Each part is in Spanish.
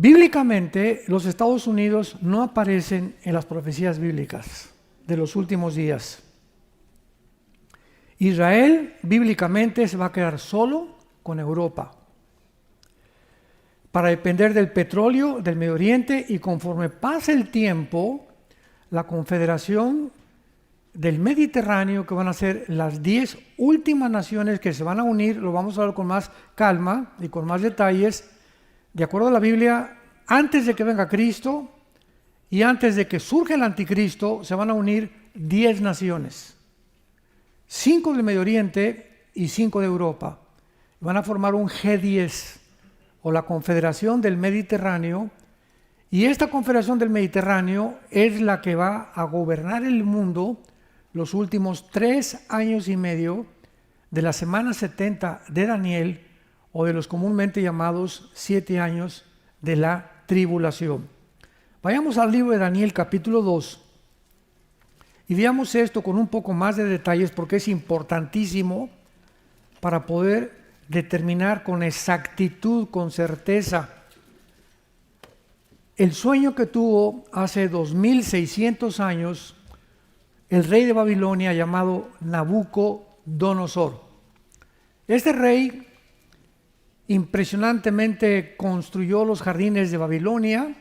Bíblicamente, los Estados Unidos no aparecen en las profecías bíblicas de los últimos días. Israel, bíblicamente, se va a quedar solo con Europa para depender del petróleo del Medio Oriente, y conforme pase el tiempo, la confederación del Mediterráneo, que van a ser las 10 últimas naciones que se van a unir, lo vamos a hablar con más calma y con más detalles, de acuerdo a la Biblia, antes de que venga Cristo y antes de que surja el anticristo, se van a unir 10 naciones, 5 del Medio Oriente y 5 de Europa. Van a formar un G10, o la Confederación del Mediterráneo, y esta Confederación del Mediterráneo es la que va a gobernar el mundo los últimos 3 años y medio de la semana 70 de Daniel, o de los comúnmente llamados 7 años de la tribulación. Vayamos al libro de Daniel capítulo 2 y veamos esto con un poco más de detalles, porque es importantísimo para poder determinar con exactitud, con certeza, el sueño que tuvo hace 2600 años el rey de Babilonia llamado Nabucodonosor. Este rey impresionantemente construyó los jardines de Babilonia,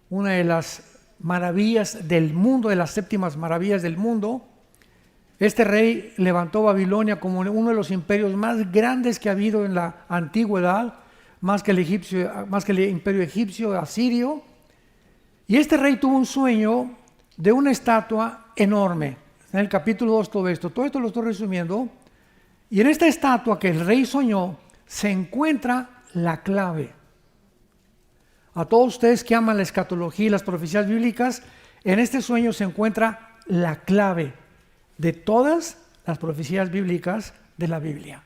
una de las maravillas del mundo, de las 7 maravillas del mundo. Este rey levantó Babilonia como uno de los imperios más grandes que ha habido en la antigüedad, más que el imperio egipcio, asirio. Y este rey tuvo un sueño de una estatua enorme. En el capítulo 2 todo esto lo estoy resumiendo. Y en esta estatua que el rey soñó se encuentra la clave. A todos ustedes que aman la escatología y las profecías bíblicas, en este sueño se encuentra la clave de todas las profecías bíblicas de la Biblia.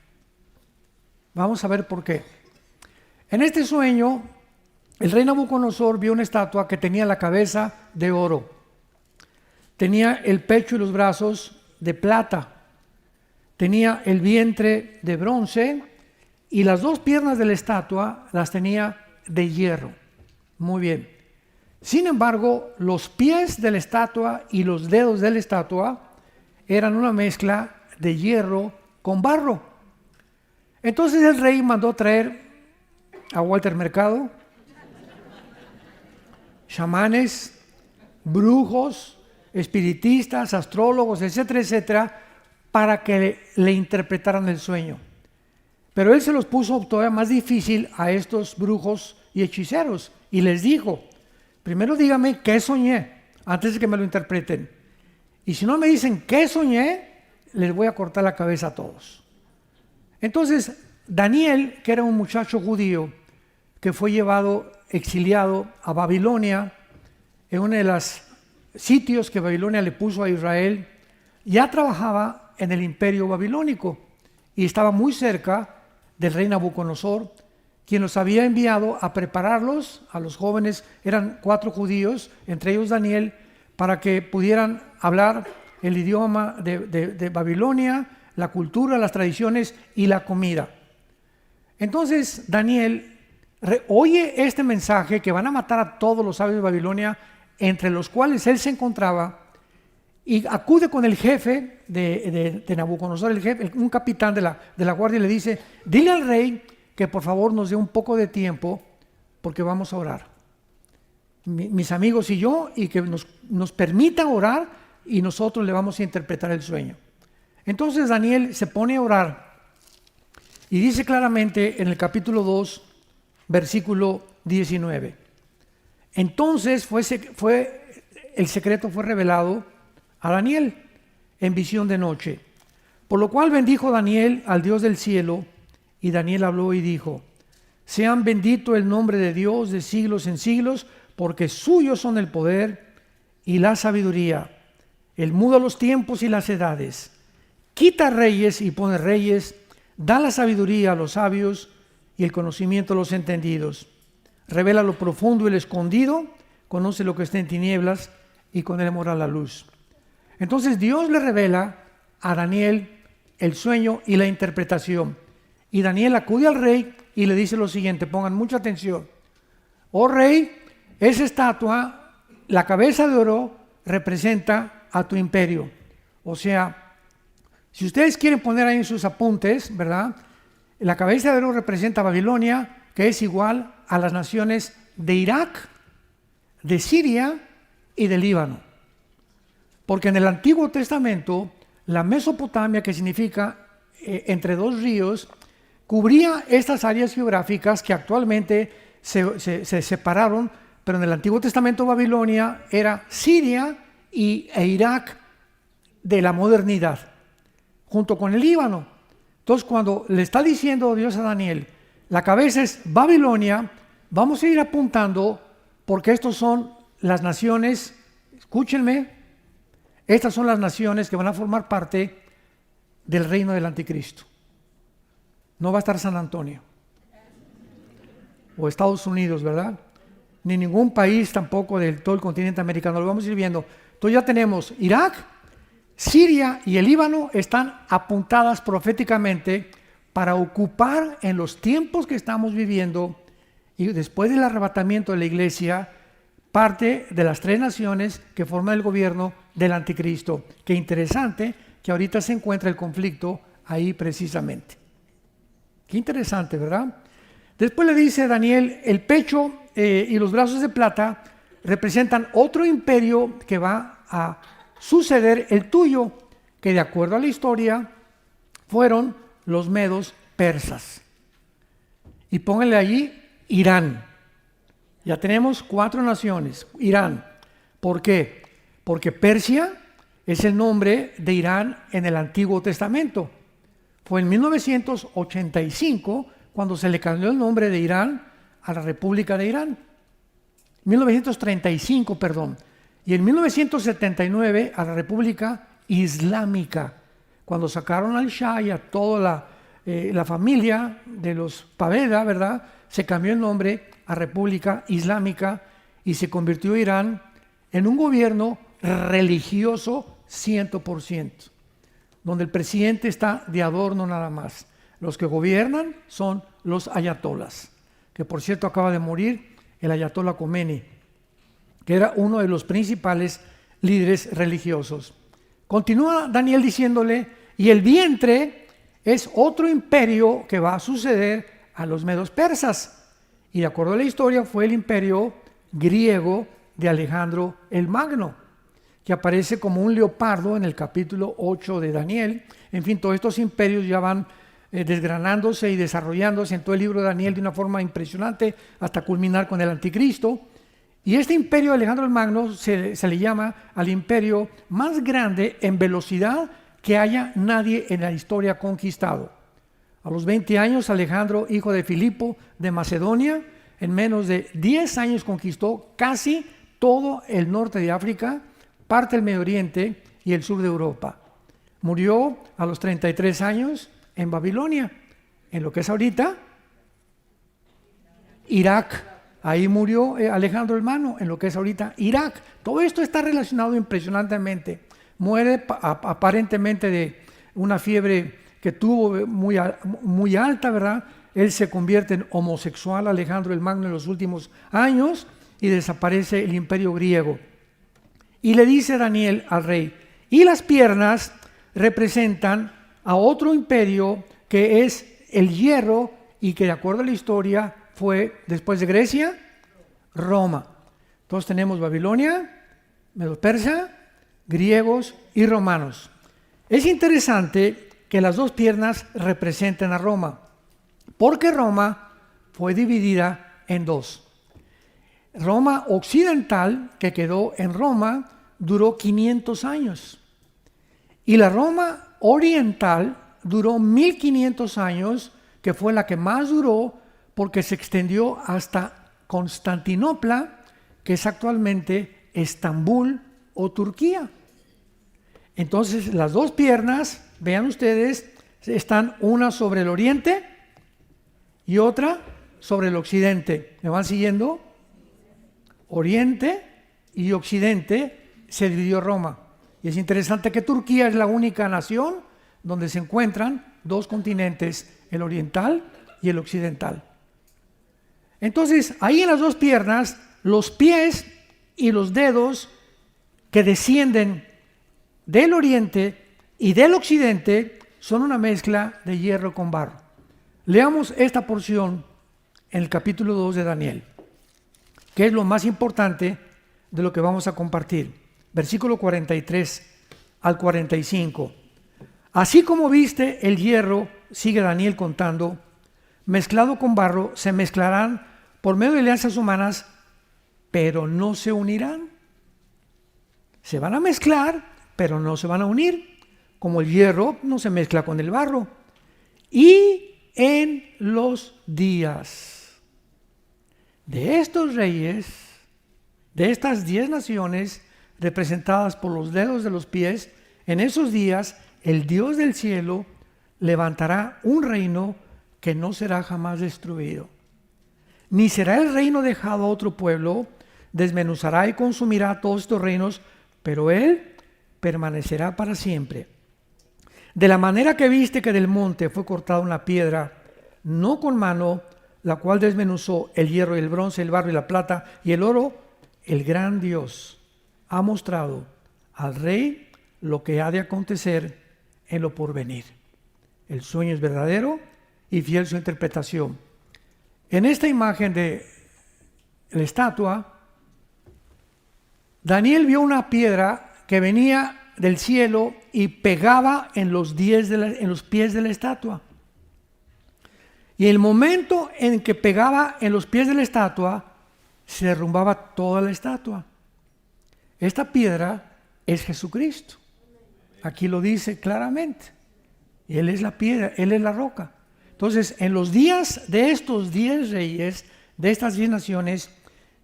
Vamos a ver por qué. En este sueño, el rey Nabucodonosor vio una estatua que tenía la cabeza de oro, tenía el pecho y los brazos de plata, tenía el vientre de bronce y las 2 piernas de la estatua las tenía de hierro. Muy bien. Sin embargo, los pies de la estatua y los dedos de la estatua eran una mezcla de hierro con barro. Entonces el rey mandó traer a Walter Mercado, chamanes, brujos, espiritistas, astrólogos, etcétera, etcétera, para que le interpretaran el sueño. Pero él se los puso todavía más difícil a estos brujos y hechiceros y les dijo: primero dígame qué soñé antes de que me lo interpreten. Y si no me dicen qué soñé, les voy a cortar la cabeza a todos. Entonces, Daniel, que era un muchacho judío que fue llevado, exiliado a Babilonia, en uno de los sitios que Babilonia le puso a Israel, ya trabajaba en el imperio babilónico y estaba muy cerca del rey Nabucodonosor, quien los había enviado a prepararlos, a los jóvenes, eran 4 judíos, entre ellos Daniel, para que pudieran hablar el idioma de Babilonia, la cultura, las tradiciones y la comida. Entonces Daniel oye este mensaje que van a matar a todos los sabios de Babilonia, entre los cuales él se encontraba, y acude con el jefe de Nabucodonosor, un capitán de la guardia, y le dice: dile al rey que por favor nos dé un poco de tiempo porque vamos a orar, mis amigos y yo, y que nos permita orar y nosotros le vamos a interpretar el sueño. Entonces Daniel se pone a orar y dice claramente en el capítulo 2, versículo 19: entonces el secreto fue revelado a Daniel en visión de noche, por lo cual bendijo Daniel al Dios del cielo, y Daniel habló y dijo: sean bendito el nombre de Dios de siglos en siglos, porque suyos son el poder y la sabiduría. Él muda los tiempos y las edades, quita reyes y pone reyes, da la sabiduría a los sabios y el conocimiento a los entendidos. Revela lo profundo y lo escondido, conoce lo que está en tinieblas y con él mora la luz. Entonces Dios le revela a Daniel el sueño y la interpretación. Y Daniel acude al rey y le dice lo siguiente, pongan mucha atención: oh rey, esa estatua, la cabeza de oro, representa a tu imperio. O sea, si ustedes quieren poner ahí en sus apuntes, ¿verdad? La cabeza de oro representa a Babilonia, que es igual a las naciones de Irak, de Siria y del Líbano. Porque en el Antiguo Testamento, la Mesopotamia, que significa entre dos ríos, cubría estas áreas geográficas que actualmente se separaron, pero en el Antiguo Testamento Babilonia era Siria e Irak de la modernidad, junto con el Líbano. Entonces, cuando le está diciendo Dios a Daniel, la cabeza es Babilonia, vamos a ir apuntando, porque estos son las naciones, escúchenme, estas son las naciones que van a formar parte del reino del anticristo. No va a estar San Antonio o Estados Unidos, ¿verdad? Ni ningún país tampoco del todo el continente americano. Lo vamos a ir viendo. Entonces ya tenemos Irak, Siria y el Líbano están apuntadas proféticamente para ocupar en los tiempos que estamos viviendo y después del arrebatamiento de la iglesia, parte de las tres naciones que forman el gobierno del anticristo. Qué interesante que ahorita se encuentra el conflicto ahí precisamente. Qué interesante, ¿verdad? Después le dice Daniel, el pecho y los brazos de plata representan otro imperio que va a suceder, el tuyo, que de acuerdo a la historia fueron los medos persas. Y pónganle allí Irán. Ya tenemos 4 naciones. Irán. ¿Por qué? Porque Persia es el nombre de Irán en el Antiguo Testamento. Fue en 1985 cuando se le cambió el nombre de Irán a la República de Irán. 1935, perdón. Y en 1979 a la República Islámica, cuando sacaron al Shah y a toda la familia de los Paveda, ¿verdad? Se cambió el nombre a República Islámica y se convirtió Irán en un gobierno religioso 100%, donde el presidente está de adorno nada más. Los que gobiernan son los ayatolas, que por cierto acaba de morir el ayatolá Khomeini, que era uno de los principales líderes religiosos. Continúa Daniel diciéndole, y el vientre es otro imperio que va a suceder a los medos persas. Y de acuerdo a la historia fue el imperio griego de Alejandro el Magno, que aparece como un leopardo en el capítulo 8 de Daniel. En fin, todos estos imperios ya van desgranándose y desarrollándose en todo el libro de Daniel de una forma impresionante hasta culminar con el anticristo. Y este imperio de Alejandro el Magno se le llama al imperio más grande en velocidad que haya nadie en la historia conquistado. A los 20 años, Alejandro, hijo de Filipo de Macedonia, en menos de 10 años conquistó casi todo el norte de África, parte del Medio Oriente y el sur de Europa. Murió a los 33 años en Babilonia, en lo que es ahorita Irak. Ahí murió Alejandro el Magno, en lo que es ahorita Irak. Todo esto está relacionado impresionantemente. Muere aparentemente de una fiebre que tuvo muy alta, ¿verdad? Él se convierte en homosexual, Alejandro el Magno, en los últimos años, y desaparece el imperio griego. Y le dice Daniel al rey, y las piernas representan a otro imperio que es el hierro y que de acuerdo a la historia fue después de Grecia, Roma. Entonces tenemos Babilonia, Medo-Persa, griegos y romanos. Es interesante que las dos piernas representen a Roma, porque Roma fue dividida en dos. Roma occidental, que quedó en Roma, duró 500 años. Y la Roma oriental duró 1500 años, que fue la que más duró porque se extendió hasta Constantinopla, que es actualmente Estambul o Turquía. Entonces las dos piernas, vean ustedes, están una sobre el oriente y otra sobre el occidente. ¿Me van siguiendo? Oriente y occidente se dividió Roma. Y es interesante que Turquía es la única nación donde se encuentran dos continentes, el oriental y el occidental. Entonces, ahí en las dos piernas, los pies y los dedos que descienden del oriente y del occidente son una mezcla de hierro con barro. Leamos esta porción en el capítulo 2 de Daniel, que es lo más importante de lo que vamos a compartir. Versículo 43 al 45. Así como viste el hierro, sigue Daniel contando, mezclado con barro, se mezclarán por medio de alianzas humanas, pero no se unirán. Se van a mezclar, pero no se van a unir, como el hierro no se mezcla con el barro. Y en los días de estos reyes, de estas 10 naciones representadas por los dedos de los pies, en esos días el Dios del cielo levantará un reino que no será jamás destruido, ni será el reino dejado a otro pueblo. Desmenuzará y consumirá todos estos reinos, pero él permanecerá para siempre. De la manera que viste que del monte fue cortada una piedra, no con mano, la cual desmenuzó el hierro y el bronce, el barro y la plata y el oro, el gran Dios ha mostrado al rey lo que ha de acontecer en lo porvenir. El sueño es verdadero y fiel su interpretación. En esta imagen de la estatua, Daniel vio una piedra que venía del cielo y pegaba en los pies de la estatua. Y el momento en que pegaba en los pies de la estatua, se derrumbaba toda la estatua. Esta piedra es Jesucristo. Aquí lo dice claramente. Él es la piedra, Él es la roca. Entonces, en los días de estos 10 reyes, de estas 10 naciones,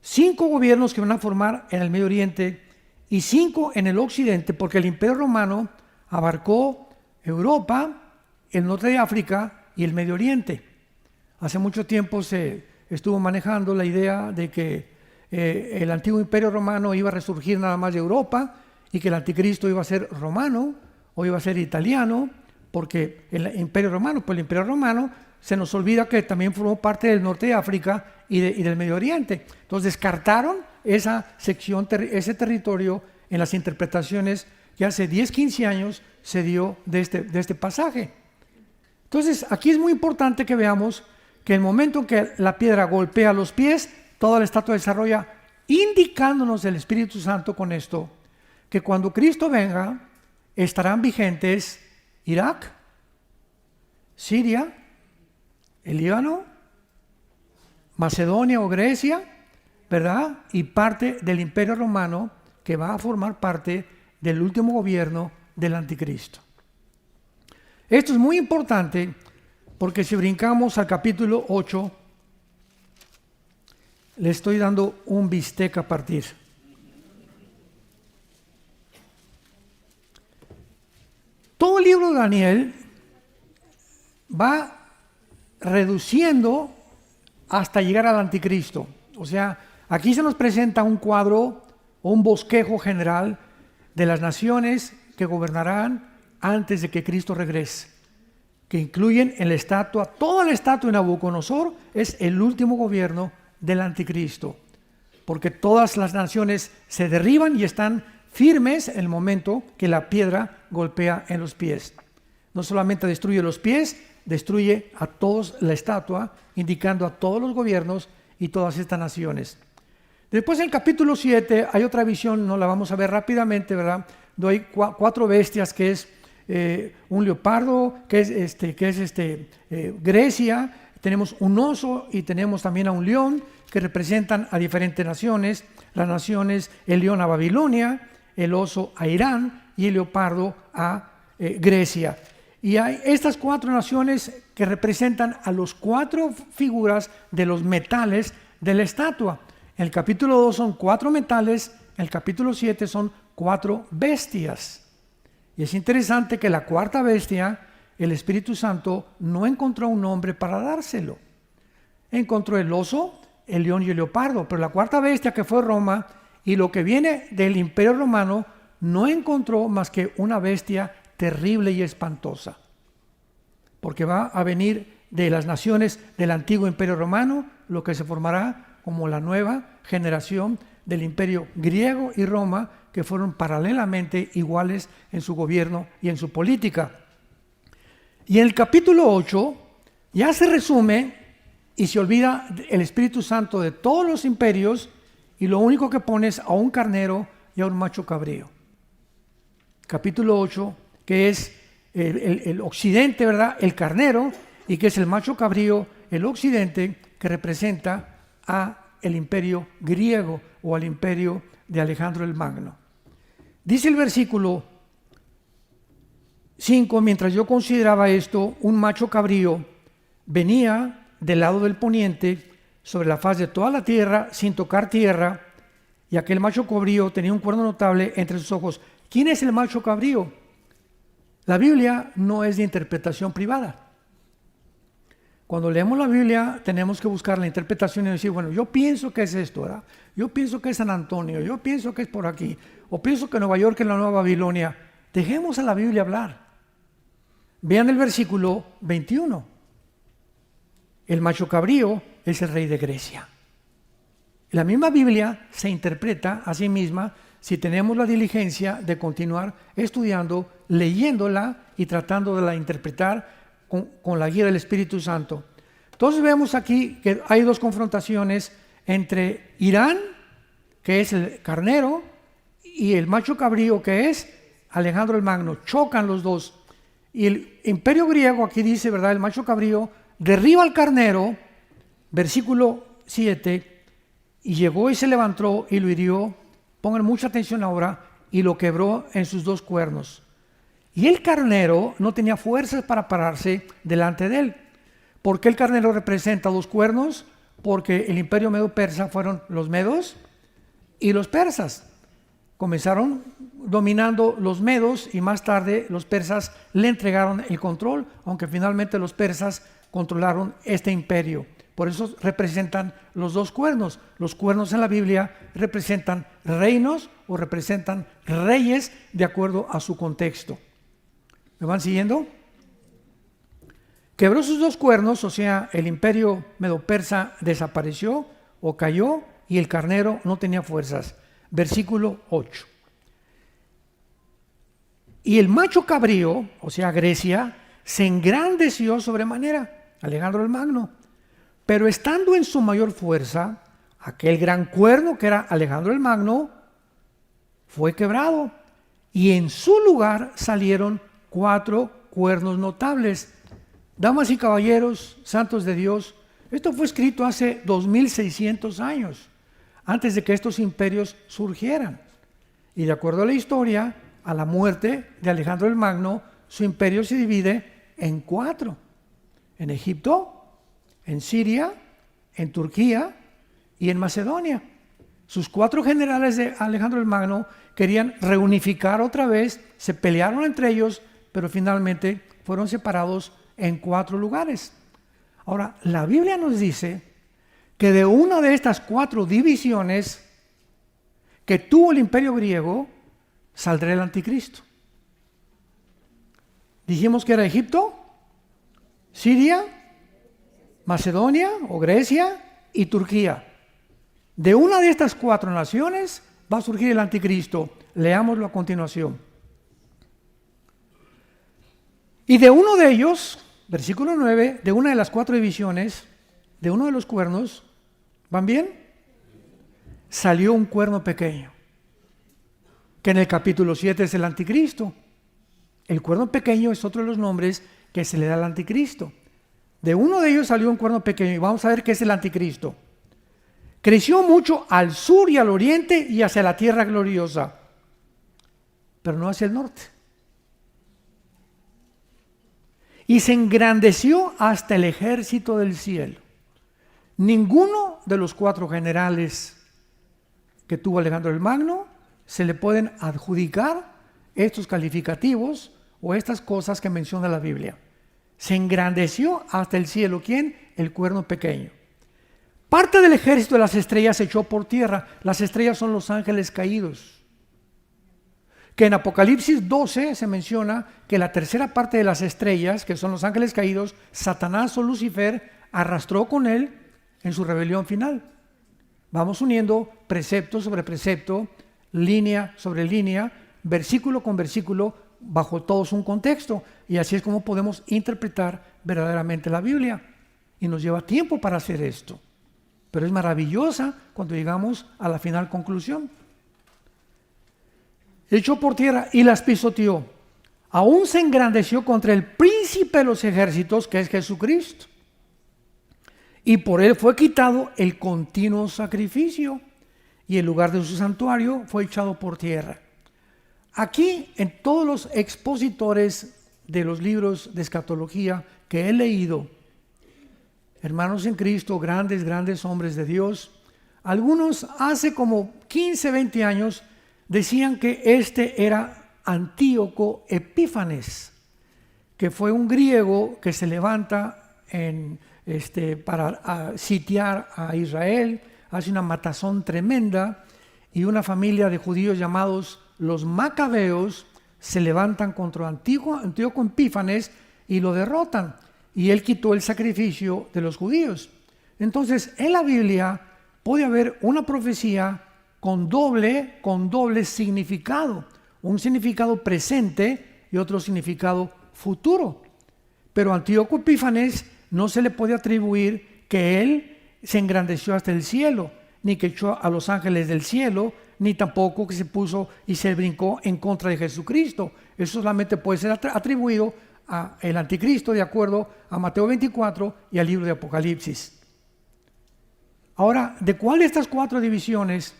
5 gobiernos que van a formar en el Medio Oriente y 5 en el Occidente, porque el Imperio Romano abarcó Europa, el norte de África y el Medio Oriente. Hace mucho tiempo se estuvo manejando la idea de que el antiguo Imperio Romano iba a resurgir nada más de Europa y que el anticristo iba a ser romano o iba a ser italiano, porque el Imperio Romano, pues el Imperio Romano se nos olvida que también formó parte del norte de África y del Medio Oriente. Entonces descartaron esa sección, ese territorio en las interpretaciones que hace 10, 15 años se dio de este pasaje. Entonces aquí es muy importante que veamos que el momento en que la piedra golpea los pies, toda la estatua desarrolla, indicándonos el Espíritu Santo con esto, que cuando Cristo venga, estarán vigentes Irak, Siria, el Líbano, Macedonia o Grecia, ¿verdad? Y parte del Imperio Romano, que va a formar parte del último gobierno del anticristo. Esto es muy importante porque si brincamos al capítulo 8, le estoy dando un bistec a partir. Todo el libro de Daniel va reduciendo hasta llegar al anticristo. O sea, aquí se nos presenta un cuadro o un bosquejo general de las naciones que gobernarán antes de que Cristo regrese, que incluyen en la estatua, toda la estatua de Nabucodonosor es el último gobierno del anticristo, porque todas las naciones se derriban y están firmes en el momento que la piedra golpea en los pies. No solamente destruye los pies, destruye a todos la estatua, indicando a todos los gobiernos y todas estas naciones. Después en el capítulo 7 hay otra visión, no la vamos a ver rápidamente, ¿verdad? Hay 4 bestias, que es un leopardo, que es Grecia, tenemos un oso y tenemos también a un león, que representan a diferentes naciones. Las naciones, el león a Babilonia, el oso a Irán y el leopardo a Grecia. Y hay estas 4 naciones que representan a los 4 figuras de los metales de la estatua. En el capítulo 2 son 4 metales, en el capítulo 7 son 4 bestias. Y es interesante que la 4ª bestia, el Espíritu Santo, no encontró un nombre para dárselo. Encontró el oso, el león y el leopardo, pero la 4ª bestia, que fue Roma, y lo que viene del Imperio Romano, no encontró más que una bestia terrible y espantosa, porque va a venir de las naciones del antiguo Imperio Romano, lo que se formará como la nueva generación del imperio griego y Roma, que fueron paralelamente iguales en su gobierno y en su política. Y en el capítulo 8 ya se resume y se olvida el Espíritu Santo de todos los imperios, y lo único que pone es a un carnero y a un macho cabrío. Capítulo 8, que es el occidente, ¿verdad? El carnero, y que es el macho cabrío, el occidente, que representa a el imperio griego o al imperio de Alejandro el Magno. Dice el versículo 5: mientras yo consideraba esto, un macho cabrío venía del lado del poniente sobre la faz de toda la tierra sin tocar tierra, y aquel macho cabrío tenía un cuerno notable entre sus ojos. ¿Quién es el macho cabrío? La Biblia no es de interpretación privada. Cuando leemos la Biblia tenemos que buscar la interpretación y decir, bueno, yo pienso que es esto, ¿verdad? Yo pienso que es San Antonio, yo pienso que es por aquí, o pienso que Nueva York es la Nueva Babilonia. Dejemos a la Biblia hablar. Vean el versículo 21. El macho cabrío es el rey de Grecia. La misma Biblia se interpreta a sí misma si tenemos la diligencia de continuar estudiando, leyéndola y tratando de la interpretar con la guía del Espíritu Santo. Entonces vemos aquí que hay dos confrontaciones entre Irán, que es el carnero, y el macho cabrío, que es Alejandro el Magno. Chocan los dos. Y el imperio griego, aquí dice, ¿verdad? El macho cabrío derriba al carnero, versículo 7, y llegó y se levantó y lo hirió. Pongan mucha atención ahora, y lo quebró en sus dos cuernos. Y el carnero no tenía fuerzas para pararse delante de él. ¿Por qué el carnero representa dos cuernos? Porque el imperio medo-persa fueron los medos y los persas. Comenzaron dominando los medos y más tarde los persas le entregaron el control, aunque finalmente los persas controlaron este imperio. Por eso representan los dos cuernos. Los cuernos en la Biblia representan reinos o representan reyes de acuerdo a su contexto. ¿Me van siguiendo? Quebró sus dos cuernos, o sea, el imperio medo-persa desapareció o cayó y el carnero no tenía fuerzas. Versículo 8. Y el macho cabrío, o sea, Grecia, se engrandeció sobremanera, Alejandro el Magno. Pero estando en su mayor fuerza, aquel gran cuerno que era Alejandro el Magno fue quebrado, y en su lugar salieron 4 cuernos notables. Damas y caballeros, santos de Dios, esto fue escrito hace 2600 años, antes de que estos imperios surgieran. Y de acuerdo a la historia, a la muerte de Alejandro el Magno, su imperio se divide en 4. En Egipto, en Siria, en Turquía y en Macedonia. Sus 4 generales de Alejandro el Magno querían reunificar otra vez, se pelearon entre ellos, pero finalmente fueron separados en 4 lugares. Ahora, la Biblia nos dice que de una de estas 4 divisiones que tuvo el imperio griego, saldrá el anticristo. Dijimos que era Egipto, Siria, Macedonia o Grecia y Turquía. De una de estas 4 naciones va a surgir el anticristo. Leámoslo a continuación. Y de uno de ellos, versículo 9, de una de las 4 divisiones, de uno de los cuernos, ¿van bien? Salió un cuerno pequeño, que en el capítulo 7 es el anticristo. El cuerno pequeño es otro de los nombres que se le da al anticristo. De uno de ellos salió un cuerno pequeño, y vamos a ver qué es el anticristo. Creció mucho al sur y al oriente y hacia la tierra gloriosa, pero no hacia el norte. Y se engrandeció hasta el ejército del cielo. Ninguno de los 4 generales que tuvo Alejandro el Magno se le pueden adjudicar estos calificativos o estas cosas que menciona la Biblia. Se engrandeció hasta el cielo. ¿Quién? El cuerno pequeño. Parte del ejército de las estrellas se echó por tierra. Las estrellas son los ángeles caídos. Que en Apocalipsis 12 se menciona que la tercera parte de las estrellas, que son los ángeles caídos, Satanás o Lucifer, arrastró con él en su rebelión final. Vamos uniendo precepto sobre precepto, línea sobre línea, versículo con versículo, bajo todos un contexto. Y así es como podemos interpretar verdaderamente la Biblia. Y nos lleva tiempo para hacer esto. Pero es maravillosa cuando llegamos a la final conclusión. Echó por tierra y las pisoteó. Aún se engrandeció contra el príncipe de los ejércitos, que es Jesucristo. Y por él fue quitado el continuo sacrificio, y el lugar de su santuario fue echado por tierra. Aquí, en todos los expositores de los libros de escatología que he leído, hermanos en Cristo, grandes hombres de Dios, algunos hace como 15, 20 años decían que este era Antíoco Epífanes, que fue un griego que se levanta para sitiar a Israel, hace una matazón tremenda, y una familia de judíos llamados los Macabeos se levantan contra Antíoco Epífanes y lo derrotan, y él quitó el sacrificio de los judíos. Entonces, en la Biblia puede haber una profecía con doble significado, un significado presente y otro significado futuro. Pero a Antíoco Epífanes no se le puede atribuir que él se engrandeció hasta el cielo, ni que echó a los ángeles del cielo, ni tampoco que se puso y se brincó en contra de Jesucristo. Eso solamente puede ser atribuido al anticristo, de acuerdo a Mateo 24 y al libro de Apocalipsis. Ahora, ¿de cuál de estas cuatro divisiones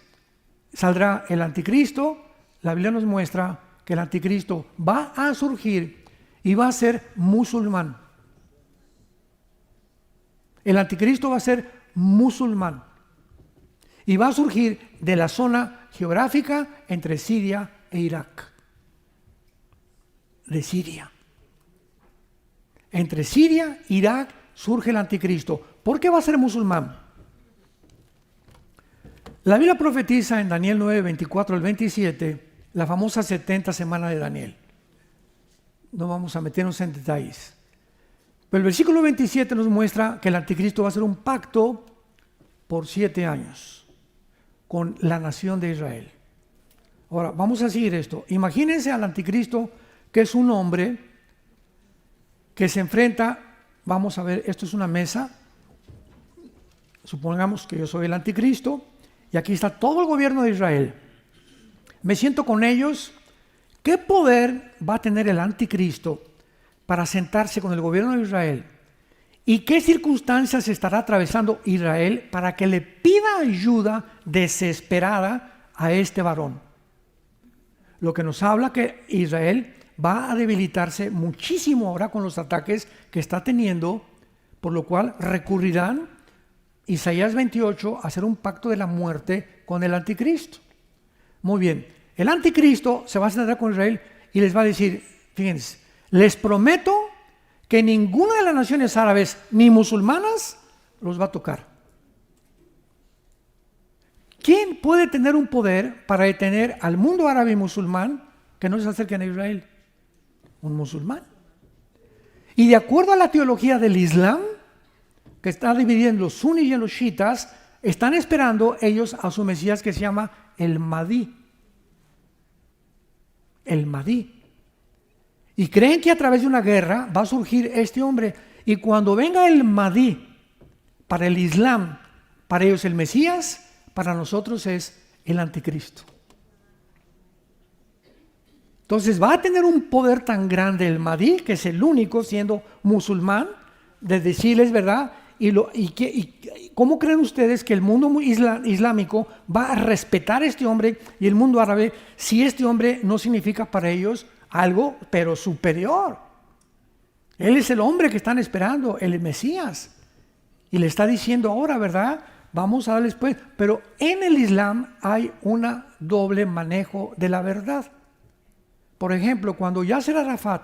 saldrá el anticristo? La Biblia nos muestra que el anticristo va a surgir y va a ser musulmán. El anticristo va a ser musulmán y va a surgir de la zona geográfica entre Siria e Irak. De Siria. Entre Siria e Irak surge el anticristo. ¿Por qué va a ser musulmán? La Biblia profetiza en Daniel 9, 24 al 27, la famosa 70 semana de Daniel. No vamos a meternos en detalles. Pero el versículo 27 nos muestra que el anticristo va a hacer un pacto por 7 años con la nación de Israel. Ahora, vamos a seguir esto. Imagínense al anticristo, que es un hombre que se enfrenta, vamos a ver, esto es una mesa, supongamos que yo soy el anticristo, y aquí está todo el gobierno de Israel. Me siento con ellos. ¿Qué poder va a tener el anticristo para sentarse con el gobierno de Israel? ¿Y qué circunstancias estará atravesando Israel para que le pida ayuda desesperada a este varón? Lo que nos habla que Israel va a debilitarse muchísimo ahora con los ataques que está teniendo, por lo cual recurrirán Isaías 28 a hacer un pacto de la muerte con el anticristo. Muy bien, el anticristo se va a sentar con Israel y les va a decir, fíjense, les prometo que ninguna de las naciones árabes ni musulmanas los va a tocar. ¿Quién puede tener un poder para detener al mundo árabe y musulmán que no se acerquen a Israel? Un musulmán. Y de acuerdo a la teología del Islam, que está dividida en los suníes y en los chiitas, están esperando ellos a su Mesías que se llama el Mahdi. El Mahdi. Y creen que a través de una guerra va a surgir este hombre. Y cuando venga el Mahdi, para el Islam, para ellos el Mesías, para nosotros es el anticristo. Entonces va a tener un poder tan grande el Mahdi, que es el único siendo musulmán, de decirles, ¿verdad? Y ¿cómo creen ustedes que el mundo islámico va a respetar a este hombre y el mundo árabe si este hombre no significa para ellos algo, pero superior? Él es el hombre que están esperando, el Mesías. Y le está diciendo ahora, ¿verdad? Vamos a darles pues. Pero en el Islam hay un doble manejo de la verdad. Por ejemplo, cuando Yasser Arafat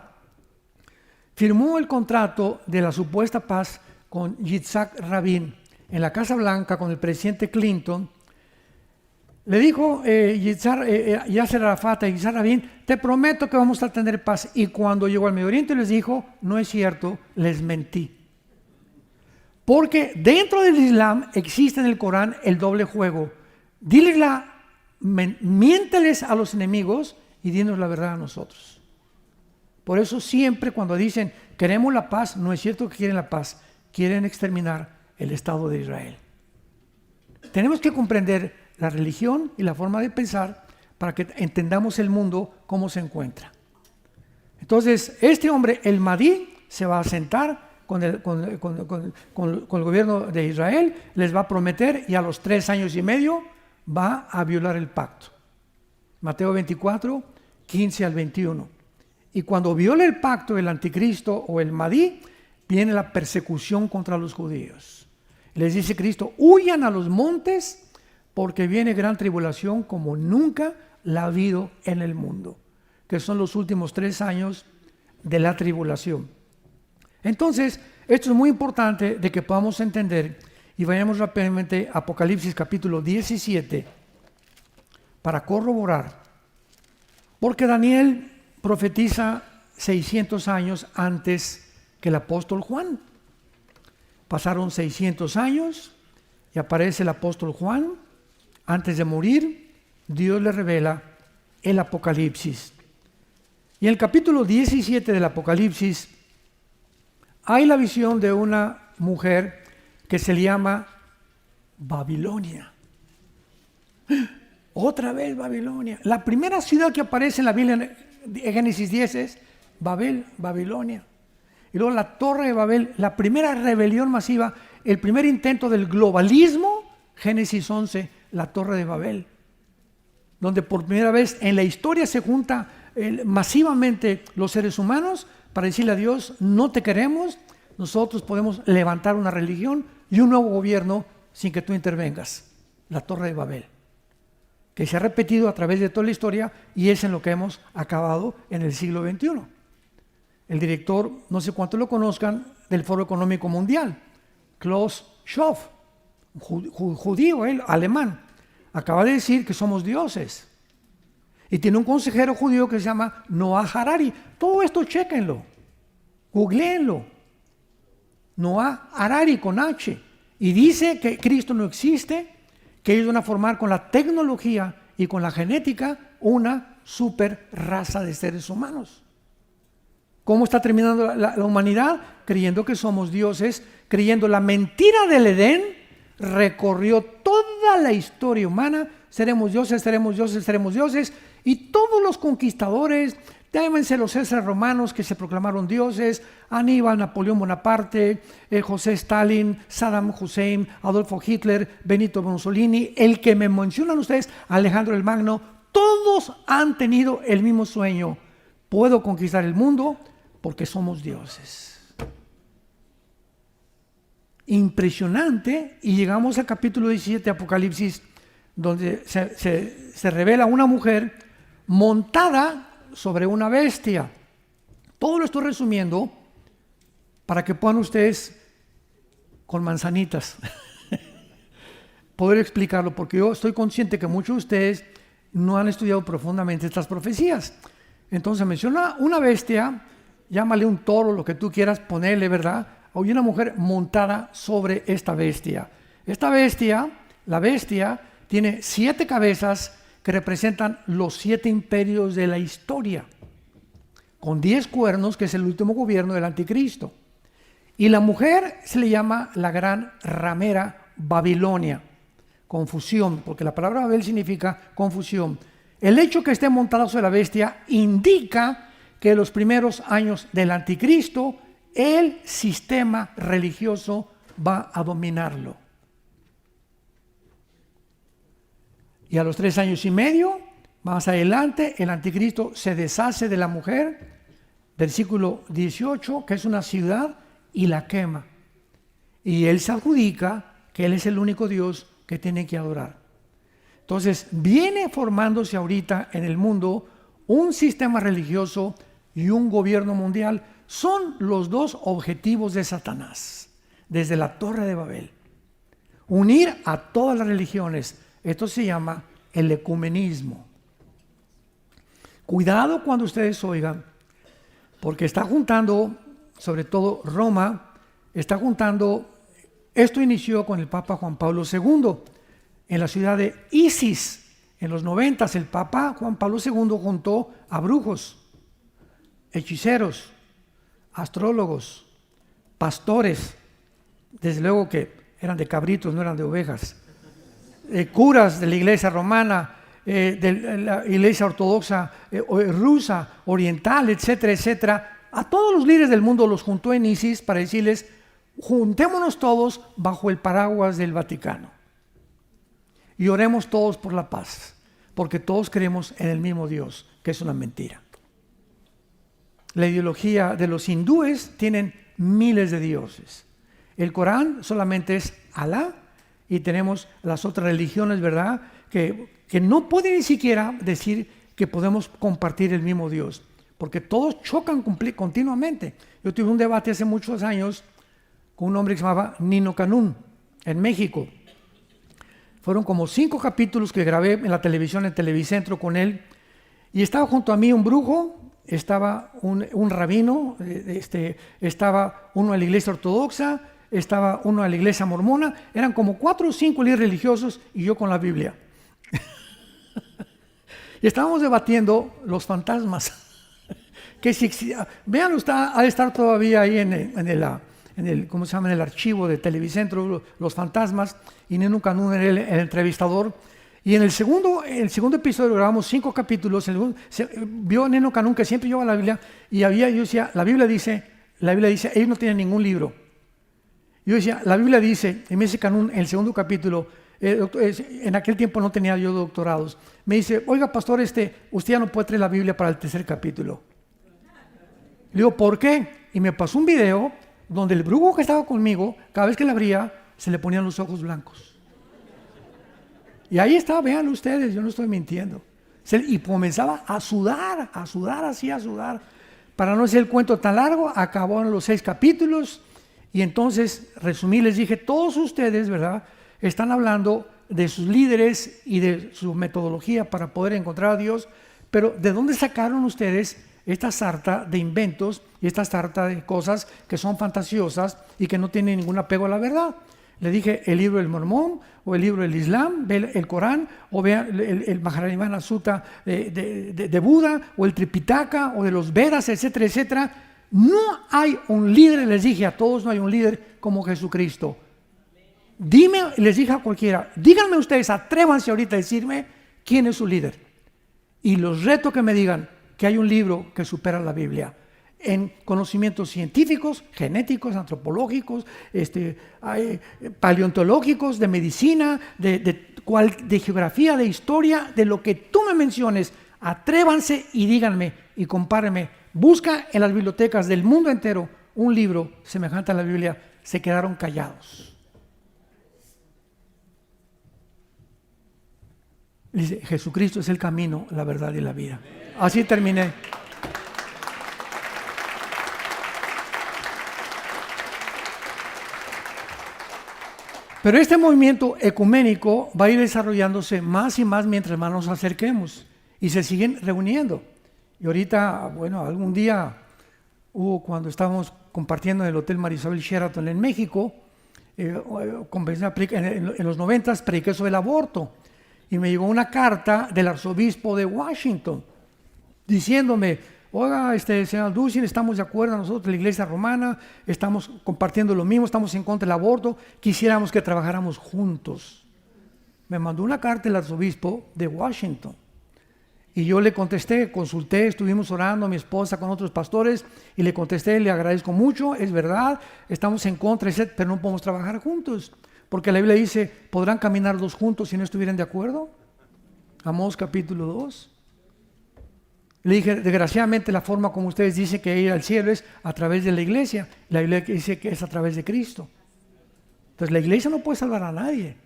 firmó el contrato de la supuesta paz con Yitzhak Rabin en la Casa Blanca con el presidente Clinton, le dijo Yasser Arafat a Yitzhak Rabin, te prometo que vamos a tener paz. Y cuando llegó al Medio Oriente les dijo, no es cierto, les mentí. Porque dentro del Islam existe en el Corán el doble juego. Miénteles a los enemigos y dinos la verdad a nosotros. Por eso siempre cuando dicen queremos la paz, no es cierto que quieren la paz, quieren exterminar el Estado de Israel. Tenemos que comprender la religión y la forma de pensar para que entendamos el mundo cómo se encuentra. Entonces, este hombre, el Mahdi, se va a sentar con el gobierno de Israel, les va a prometer y a los 3 años y medio va a violar el pacto. Mateo 24, 15 al 21. Y cuando viole el pacto el anticristo o el Mahdi, viene la persecución contra los judíos. Les dice Cristo, huyan a los montes porque viene gran tribulación como nunca la ha habido en el mundo, que son los últimos 3 años de la tribulación. Entonces, esto es muy importante de que podamos entender y vayamos rápidamente a Apocalipsis capítulo 17 para corroborar, porque Daniel profetiza 600 años antes que el apóstol Juan. Pasaron 600 años y aparece el apóstol Juan. Antes de morir, Dios le revela el Apocalipsis. Y en el capítulo 17 del Apocalipsis hay la visión de una mujer que se le llama Babilonia. Otra vez Babilonia. La primera ciudad que aparece en la Biblia en Génesis 10 es Babel, Babilonia. Y luego la Torre de Babel, la primera rebelión masiva, el primer intento del globalismo, Génesis 11, la Torre de Babel, donde por primera vez en la historia se junta masivamente los seres humanos para decirle a Dios, no te queremos, nosotros podemos levantar una religión y un nuevo gobierno sin que tú intervengas. La Torre de Babel, que se ha repetido a través de toda la historia y es en lo que hemos acabado en el siglo XXI. El director, no sé cuántos lo conozcan, del Foro Económico Mundial, Klaus Schwab, judío, él, alemán, acaba de decir que somos dioses. Y tiene un consejero judío que se llama Noah Harari. Todo esto chéquenlo, googleenlo. Noah Harari con H. Y dice que Cristo no existe, que ellos van a formar con la tecnología y con la genética una super raza de seres humanos. ¿Cómo está terminando la humanidad? Creyendo que somos dioses, creyendo la mentira del Edén, recorrió toda la historia humana, seremos dioses, seremos dioses, seremos dioses, y todos los conquistadores, llámense los Césares romanos que se proclamaron dioses, Aníbal, Napoleón Bonaparte, José Stalin, Saddam Hussein, Adolfo Hitler, Benito Mussolini, el que me mencionan ustedes, Alejandro el Magno, todos han tenido el mismo sueño. Puedo conquistar el mundo porque somos dioses. Impresionante, y llegamos al capítulo 17 de Apocalipsis, donde se revela una mujer montada sobre una bestia. Todo lo estoy resumiendo para que puedan ustedes, con manzanitas, poder explicarlo, porque yo estoy consciente que muchos de ustedes no han estudiado profundamente estas profecías. Entonces menciona una bestia, llámale un toro, lo que tú quieras ponerle, ¿verdad? Hay una mujer montada sobre esta bestia. Esta bestia, la bestia, tiene 7 cabezas que representan los 7 imperios de la historia, con 10 cuernos, que es el último gobierno del anticristo. Y la mujer se le llama la gran ramera Babilonia, confusión, porque la palabra Babel significa confusión. El hecho que esté montada sobre la bestia indica que en los primeros años del anticristo el sistema religioso va a dominarlo. Y a los 3 años y medio, más adelante, el anticristo se deshace de la mujer, versículo 18, que es una ciudad, y la quema. Y él se adjudica que él es el único Dios que tiene que adorar. Entonces, viene formándose ahorita en el mundo un sistema religioso y un gobierno mundial. Son los 2 objetivos de Satanás, desde la Torre de Babel. Unir a todas las religiones. Esto se llama el ecumenismo. Cuidado cuando ustedes oigan, porque está juntando, sobre todo Roma, está juntando Esto inició con el Papa Juan Pablo II en la ciudad de Isis. En los 90 el Papa Juan Pablo II juntó a brujos, hechiceros, astrólogos, pastores, desde luego que eran de cabritos, no eran de ovejas, curas de la iglesia romana, de la iglesia ortodoxa rusa, oriental, etcétera, etcétera. A todos los líderes del mundo los juntó en Isis para decirles: juntémonos todos bajo el paraguas del Vaticano y oremos todos por la paz, porque todos creemos en el mismo Dios, que es una mentira. La ideología de los hindúes tienen miles de dioses. El Corán solamente es Alá, y tenemos las otras religiones, ¿verdad?, que no pueden ni siquiera decir que podemos compartir el mismo Dios, porque todos chocan continuamente. Yo tuve un debate hace muchos años con un hombre que se llamaba Nino Canún, en México. Fueron como 5 capítulos que grabé en la televisión, en Televicentro, con él, y estaba junto a mí un brujo, estaba un rabino, estaba uno de la iglesia ortodoxa, estaba uno de la iglesia mormona, eran como 4 o 5 líderes religiosos y yo con la Biblia. Y estábamos debatiendo los fantasmas. Que si, vean, ha de estar todavía ahí en el ¿cómo se llama?, en el archivo de Televicentro, los fantasmas, y Nino Canún era el entrevistador. Y en el segundo episodio grabamos 5 capítulos. Vio Nino Canún que siempre lleva la Biblia, y yo decía, la Biblia dice, ellos no tienen ningún libro. Yo decía, la Biblia dice, y me dice Canún en el segundo capítulo, en aquel tiempo no tenía yo doctorados, me dice: oiga, pastor, usted ya no puede traer la Biblia para el 3er capítulo. Le digo: ¿por qué? Y me pasó un video donde el brujo que estaba conmigo, cada vez que la abría, se le ponían los ojos blancos. Y ahí estaba, vean ustedes, yo no estoy mintiendo. Y comenzaba a sudar. Para no hacer el cuento tan largo, acabaron los 6 capítulos. Y entonces, resumí, les dije: todos ustedes, ¿verdad?, están hablando de sus líderes y de su metodología para poder encontrar a Dios, pero ¿de dónde sacaron ustedes esta sarta de inventos y esta sarta de cosas que son fantasiosas y que no tienen ningún apego a la verdad? Le dije: el libro del Mormón, o el libro del Islam, ve el Corán, o vea el Mahajarivana Sutta de Buda, o el Tripitaka, o de los Vedas, etcétera, etcétera. No hay un líder, les dije a todos, no hay un líder como Jesucristo. Les dije a cualquiera, díganme ustedes, atrévanse ahorita a decirme quién es su líder. Y los reto que me digan que hay un libro que supera la Biblia en conocimientos científicos, genéticos, antropológicos, paleontológicos, de medicina, de geografía, de historia, de lo que tú me menciones. Atrévanse y díganme y compárenme. Busca en las bibliotecas del mundo entero un libro semejante a la Biblia. Se quedaron callados. Dice: Jesucristo es el camino, la verdad y la vida. Así terminé. Pero este movimiento ecuménico va a ir desarrollándose más y más mientras más nos acerquemos, y se siguen reuniendo. Y ahorita, bueno, algún día cuando estábamos compartiendo en el Hotel Marisabel Sheraton en México, en los 90 prediqué sobre el aborto, y me llegó una carta del arzobispo de Washington diciéndome: oiga, señor Duchin, estamos de acuerdo nosotros, la iglesia romana, estamos compartiendo lo mismo, estamos en contra del aborto, quisiéramos que trabajáramos juntos. Me mandó una carta el arzobispo de Washington, y yo le contesté, consulté, estuvimos orando, mi esposa con otros pastores, y le contesté: le agradezco mucho, es verdad, estamos en contra, pero no podemos trabajar juntos, porque la Biblia dice: ¿podrán caminar 2 juntos si no estuvieran de acuerdo? Amós capítulo 2. Le dije: desgraciadamente la forma como ustedes dicen que ir al cielo es a través de la iglesia. La Biblia dice que es a través de Cristo. Entonces la iglesia no puede salvar a nadie.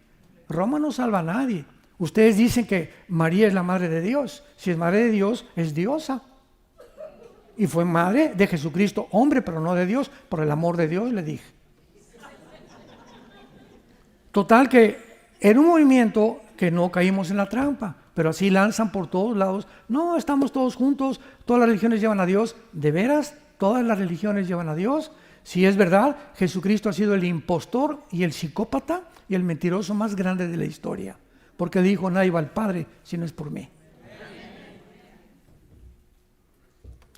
Roma no salva a nadie. Ustedes dicen que María es la madre de Dios. Si es madre de Dios, es diosa. Y fue madre de Jesucristo, hombre, pero no de Dios, por el amor de Dios, le dije. Total que era un movimiento que no caímos en la trampa, pero así lanzan por todos lados: no, estamos todos juntos, todas las religiones llevan a Dios. ¿De veras todas las religiones llevan a Dios? Si es verdad, Jesucristo ha sido el impostor y el psicópata y el mentiroso más grande de la historia, porque dijo, nadie va al Padre si no es por mí.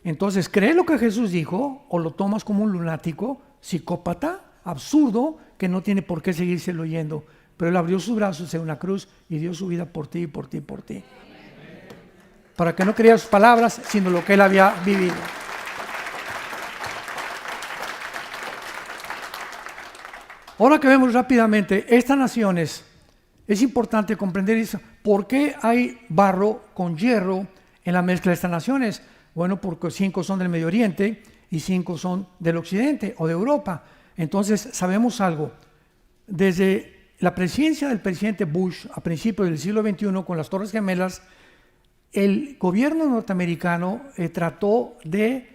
Entonces, ¿crees lo que Jesús dijo o lo tomas como un lunático, psicópata, absurdo, que no tiene por qué seguírselo oyendo? Pero Él abrió sus brazos en una cruz y dio su vida por ti, por ti, por ti. Para que no creas sus palabras, sino lo que Él había vivido. Ahora que vemos rápidamente estas naciones, es importante comprender eso. ¿Por qué hay barro con hierro en la mezcla de estas naciones? Bueno, porque 5 son del Medio Oriente y 5 son del Occidente o de Europa. Entonces sabemos algo. Desde la presidencia del presidente Bush a principios del siglo XXI con las Torres Gemelas, el gobierno norteamericano trató de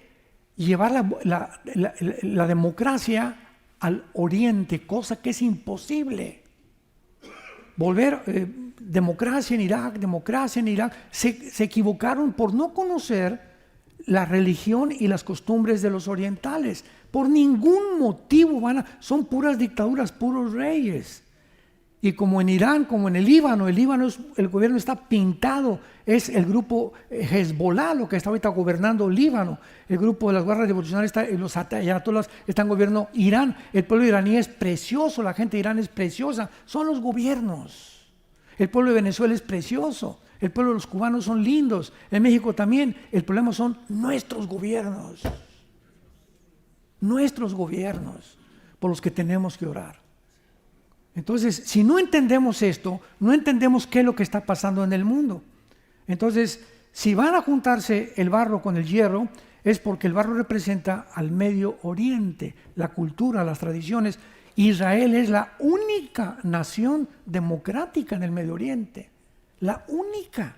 llevar la democracia al oriente, cosa que es imposible. Volver democracia en Irak. Se equivocaron por no conocer la religión y las costumbres de los orientales. Por ningún motivo son puras dictaduras, puros reyes. Y como en Irán, como en el Líbano el gobierno está pintado, es el grupo Hezbollah lo que está ahorita gobernando Líbano, el grupo de las guerras revolucionarias, los ayatolás están gobernando Irán, el pueblo iraní es precioso, la gente de Irán es preciosa, son los gobiernos. El pueblo de Venezuela es precioso, el pueblo de los cubanos son lindos, en México también, el problema son nuestros gobiernos por los que tenemos que orar. Entonces, si no entendemos esto, no entendemos qué es lo que está pasando en el mundo. Entonces, si van a juntarse el barro con el hierro, es porque el barro representa al Medio Oriente, la cultura, las tradiciones. Israel es la única nación democrática en el Medio Oriente, la única.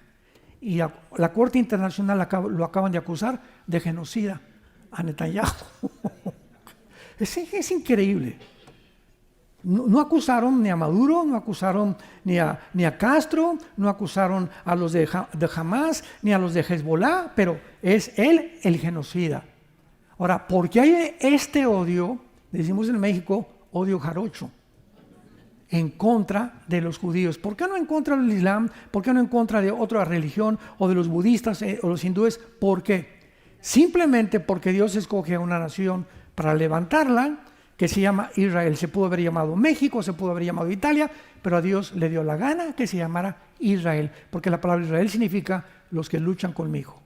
Y la Corte Internacional lo acaban de acusar de genocida a Netanyahu. Es increíble. No acusaron ni a Maduro, no acusaron ni a Castro, no acusaron a los de Hamas, ni a los de Hezbollah, pero es él el genocida. Ahora, ¿por qué hay este odio? Decimos en México, odio jarocho, en contra de los judíos. ¿Por qué no en contra del Islam? ¿Por qué no en contra de otra religión o de los budistas o los hindúes? ¿Por qué? Simplemente porque Dios escoge a una nación para levantarla, que se llama Israel. Se pudo haber llamado México, se pudo haber llamado Italia, pero a Dios le dio la gana que se llamara Israel, porque la palabra Israel significa los que luchan conmigo.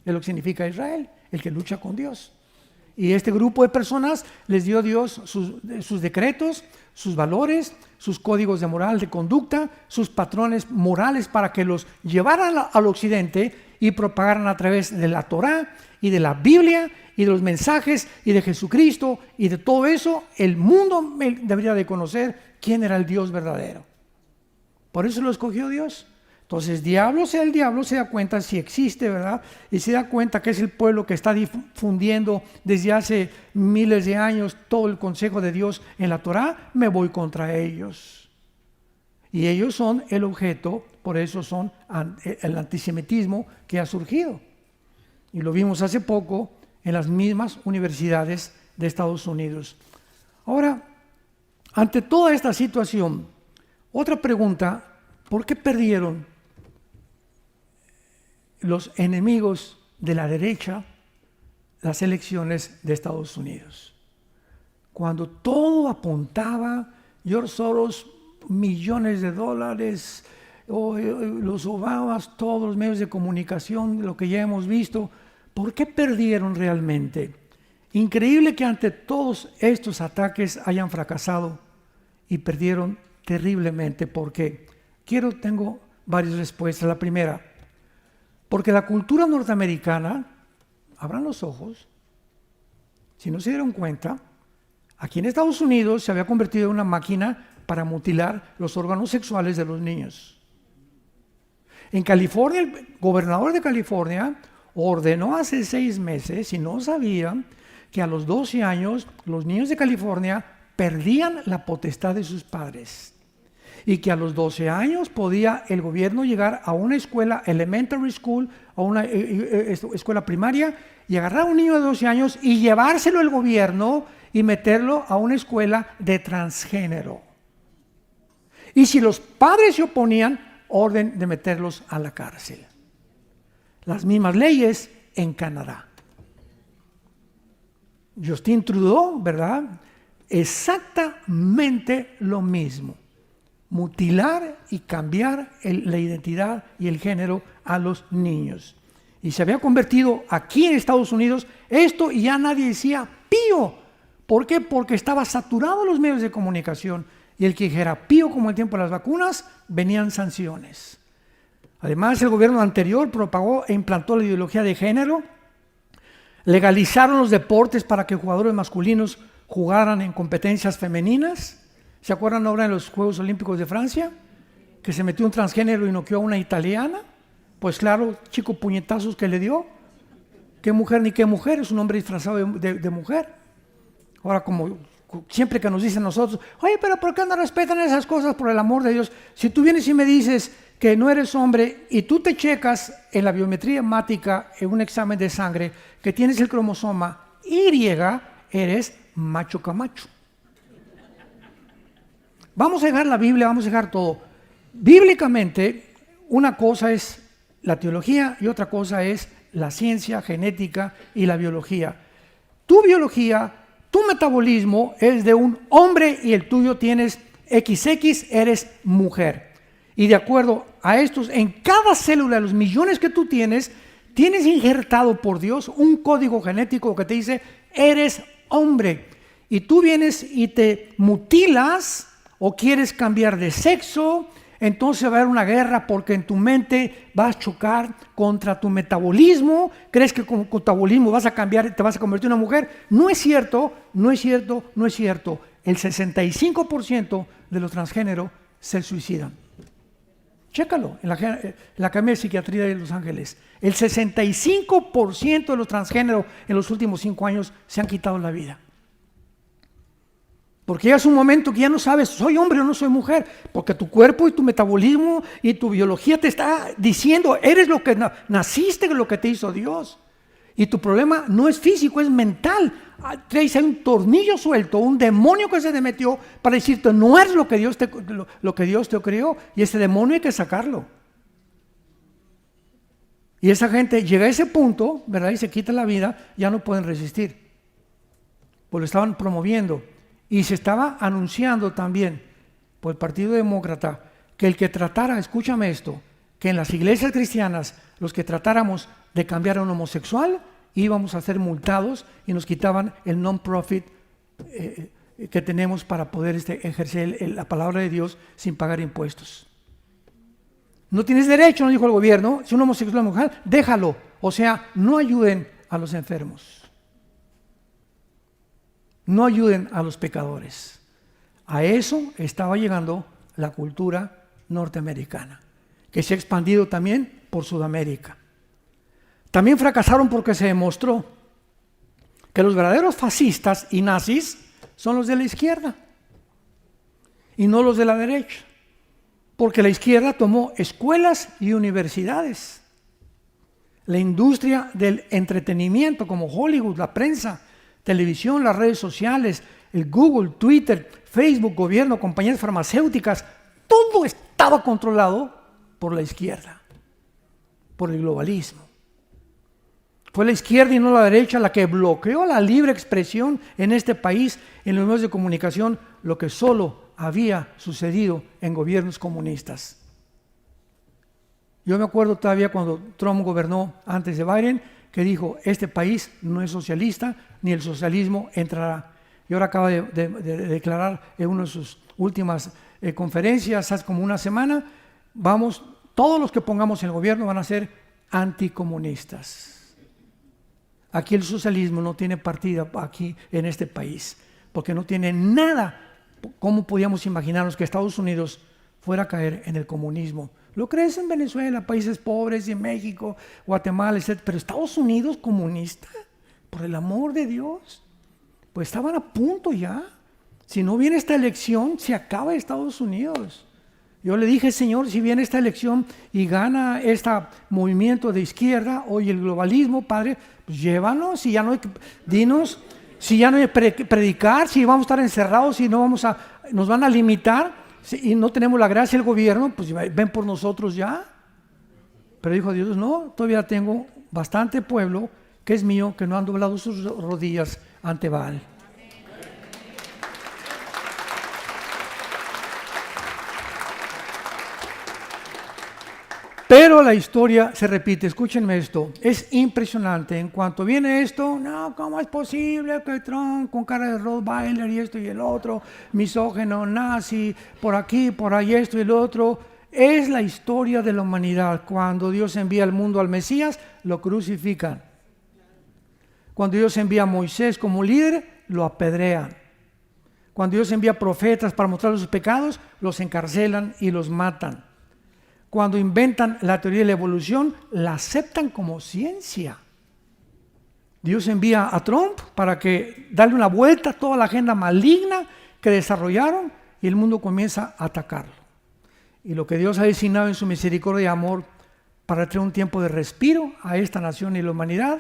Es lo que significa Israel, el que lucha con Dios. Y este grupo de personas les dio Dios sus decretos, sus valores, sus códigos de moral, de conducta, sus patrones morales para que los llevaran al occidente y propagaran a través de la Torá y de la Biblia y de los mensajes y de Jesucristo y de todo eso. El mundo debería de conocer quién era el Dios verdadero. Por eso lo escogió Dios. Entonces el diablo se da cuenta si existe, ¿verdad? Y se da cuenta que es el pueblo que está difundiendo desde hace miles de años todo el consejo de Dios en la Torá. Me voy contra ellos. Y ellos son el objeto, por eso son el antisemitismo que ha surgido. Y lo vimos hace poco en las mismas universidades de Estados Unidos. Ahora, ante toda esta situación, otra pregunta: ¿por qué perdieron los enemigos de la derecha las elecciones de Estados Unidos? Cuando todo apuntaba, George Soros, millones de dólares, los Obamas, todos los medios de comunicación, lo que ya hemos visto. ¿Por qué perdieron realmente? Increíble que ante todos estos ataques hayan fracasado y perdieron terriblemente. ¿Por qué? Tengo varias respuestas. La primera, porque la cultura norteamericana, abran los ojos, si no se dieron cuenta, aquí en Estados Unidos se había convertido en una máquina para mutilar los órganos sexuales de los niños. En California, el gobernador de California ordenó hace 6 meses, si no sabían, que a los 12 años los niños de California perdían la potestad de sus padres y que a los 12 años podía el gobierno llegar a una escuela elementary school, a una escuela primaria, y agarrar a un niño de 12 años y llevárselo el gobierno y meterlo a una escuela de transgénero. Y si los padres se oponían, orden de meterlos a la cárcel. Las mismas leyes en Canadá. Justin Trudeau, ¿verdad? Exactamente lo mismo. Mutilar y cambiar la identidad y el género a los niños. Y se había convertido aquí en Estados Unidos esto y ya nadie decía pío. ¿Por qué? Porque estaba saturado los medios de comunicación y el que dijera pío como el tiempo de las vacunas, venían sanciones. Además, el gobierno anterior propagó e implantó la ideología de género, legalizaron los deportes para que jugadores masculinos jugaran en competencias femeninas. ¿Se acuerdan ahora en los Juegos Olímpicos de Francia? Que se metió un transgénero y noqueó a una italiana. Pues claro, chico puñetazos que le dio. ¿Qué mujer ni qué mujer? Es un hombre disfrazado de mujer. Ahora, como siempre que nos dicen nosotros, oye, pero ¿por qué no respetan esas cosas por el amor de Dios? Si tú vienes y me dices que no eres hombre y tú te checas en la biometría hemática, en un examen de sangre, que tienes el cromosoma Y, eres macho camacho. Vamos a dejar la Biblia, vamos a dejar todo. Bíblicamente, una cosa es la teología y otra cosa es la ciencia, genética y la biología. Tu biología, tu metabolismo es de un hombre y el tuyo tienes XX, eres mujer. Y de acuerdo a estos, en cada célula de los millones que tú tienes injertado por Dios un código genético que te dice, eres hombre. Y tú vienes y te mutilas o quieres cambiar de sexo, entonces va a haber una guerra porque en tu mente vas a chocar contra tu metabolismo. ¿Crees que con tu metabolismo vas a cambiar, te vas a convertir en una mujer? No es cierto, no es cierto, no es cierto. El 65% de los transgéneros se suicidan. Chécalo en la Academia de Psiquiatría de Los Ángeles. El 65% de los transgéneros en los últimos 5 años se han quitado la vida. Porque ya es un momento que ya no sabes, soy hombre o no soy mujer, porque tu cuerpo y tu metabolismo y tu biología te está diciendo, eres lo que naciste, lo que te hizo Dios. Y tu problema no es físico, es mental. Traes un tornillo suelto, un demonio que se te metió para decirte, no eres lo que Dios te creó, y ese demonio hay que sacarlo. Y esa gente llega a ese punto, ¿verdad? Y se quita la vida, ya no pueden resistir. Pues lo estaban promoviendo. Y se estaba anunciando también por el Partido Demócrata que el que tratara, escúchame esto, que en las iglesias cristianas los que tratáramos de cambiar a un homosexual íbamos a ser multados y nos quitaban el non-profit que tenemos para poder ejercer la palabra de Dios sin pagar impuestos. No tienes derecho, no dijo el gobierno, si un homosexual es mujer, déjalo. O sea, no ayuden a los enfermos. No ayuden a los pecadores. A eso estaba llegando la cultura norteamericana, que se ha expandido también por Sudamérica. También fracasaron porque se demostró que los verdaderos fascistas y nazis son los de la izquierda y no los de la derecha, porque la izquierda tomó escuelas y universidades, la industria del entretenimiento como Hollywood, la prensa, televisión, las redes sociales, el Google, Twitter, Facebook, gobierno, compañías farmacéuticas, todo estaba controlado por la izquierda, por el globalismo. Fue la izquierda y no la derecha la que bloqueó la libre expresión en este país, en los medios de comunicación, lo que solo había sucedido en gobiernos comunistas. Yo me acuerdo todavía cuando Trump gobernó antes de Biden, que dijo, este país no es socialista, ni el socialismo entrará. Y ahora acaba de declarar en una de sus últimas conferencias, hace como una semana, todos los que pongamos en el gobierno van a ser anticomunistas. Aquí el socialismo no tiene partida aquí en este país, porque no tiene nada. ¿Cómo podíamos imaginarnos que Estados Unidos fuera a caer en el comunismo? Lo crees en Venezuela, países pobres, y en México, Guatemala, etc. Pero Estados Unidos comunista, por el amor de Dios, pues estaban a punto ya. Si no viene esta elección, se acaba Estados Unidos. Yo le dije, Señor, si viene esta elección y gana este movimiento de izquierda, oye, el globalismo, Padre, pues llévanos y ya no hay que, dinos Si ya no hay predicar, si vamos a estar encerrados, si no nos van a limitar, y no tenemos la gracia del gobierno, pues ven por nosotros ya. Pero dijo Dios, no, todavía tengo bastante pueblo que es mío, que no han doblado sus rodillas ante Baal. Pero la historia se repite, escúchenme esto, es impresionante. En cuanto viene esto, no, ¿cómo es posible que Trump con cara de Rottweiler y esto y el otro, misógino, nazi, por aquí, por ahí esto y el otro? Es la historia de la humanidad. Cuando Dios envía al mundo al Mesías, lo crucifican. Cuando Dios envía a Moisés como líder, lo apedrean. Cuando Dios envía profetas para mostrar sus pecados, los encarcelan y los matan. Cuando inventan la teoría de la evolución, la aceptan como ciencia. Dios envía a Trump para que darle una vuelta a toda la agenda maligna que desarrollaron y el mundo comienza a atacarlo. Y lo que Dios ha designado en su misericordia y amor para traer un tiempo de respiro a esta nación y la humanidad,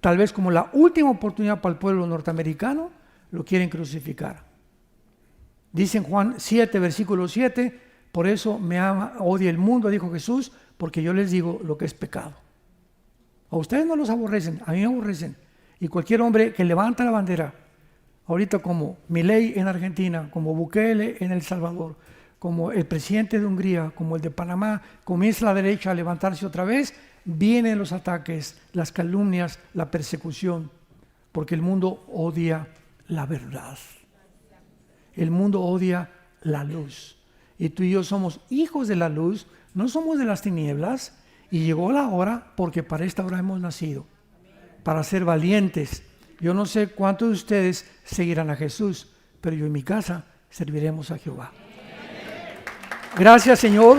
tal vez como la última oportunidad para el pueblo norteamericano, lo quieren crucificar. Dice en Juan 7, versículo 7, por eso me odia el mundo, dijo Jesús, porque yo les digo lo que es pecado. A ustedes no los aborrecen, a mí me aborrecen. Y cualquier hombre que levanta la bandera, ahorita como Milei en Argentina, como Bukele en El Salvador, como el presidente de Hungría, como el de Panamá, comienza la derecha a levantarse otra vez, vienen los ataques, las calumnias, la persecución, porque el mundo odia la verdad. El mundo odia la luz. Y tú y yo somos hijos de la luz, no somos de las tinieblas, y llegó la hora, porque para esta hora hemos nacido, para ser valientes. Yo no sé cuántos de ustedes seguirán a Jesús, pero yo en mi casa serviremos a Jehová. Gracias, Señor.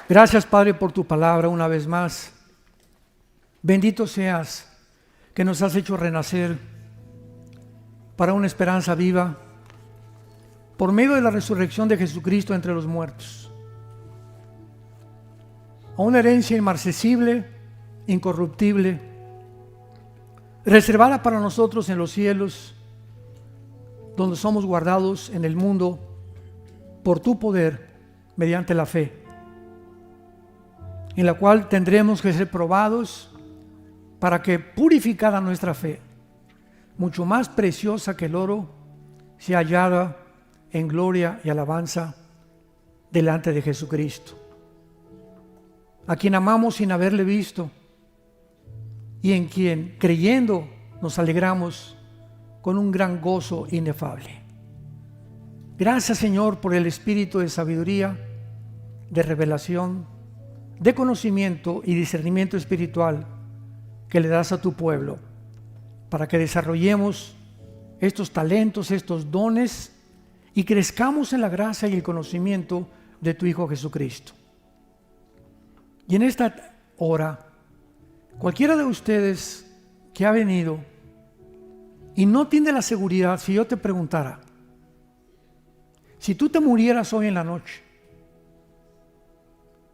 Gracias, Padre, por tu palabra una vez más. Bendito seas que nos has hecho renacer para una esperanza viva por medio de la resurrección de Jesucristo entre los muertos, a una herencia inmarcesible, incorruptible, reservada para nosotros en los cielos, donde somos guardados en el mundo por tu poder mediante la fe, en la cual tendremos que ser probados para que, purificada nuestra fe, mucho más preciosa que el oro, sea hallada en gloria y alabanza delante de Jesucristo, a quien amamos sin haberle visto y en quien, creyendo, nos alegramos con un gran gozo inefable. Gracias, Señor, por el espíritu de sabiduría, de revelación, de conocimiento y discernimiento espiritual que le das a tu pueblo, para que desarrollemos estos talentos, estos dones y crezcamos en la gracia y el conocimiento de tu Hijo Jesucristo. Y en esta hora, cualquiera de ustedes que ha venido y no tiene la seguridad, si yo te preguntara, si tú te murieras hoy en la noche,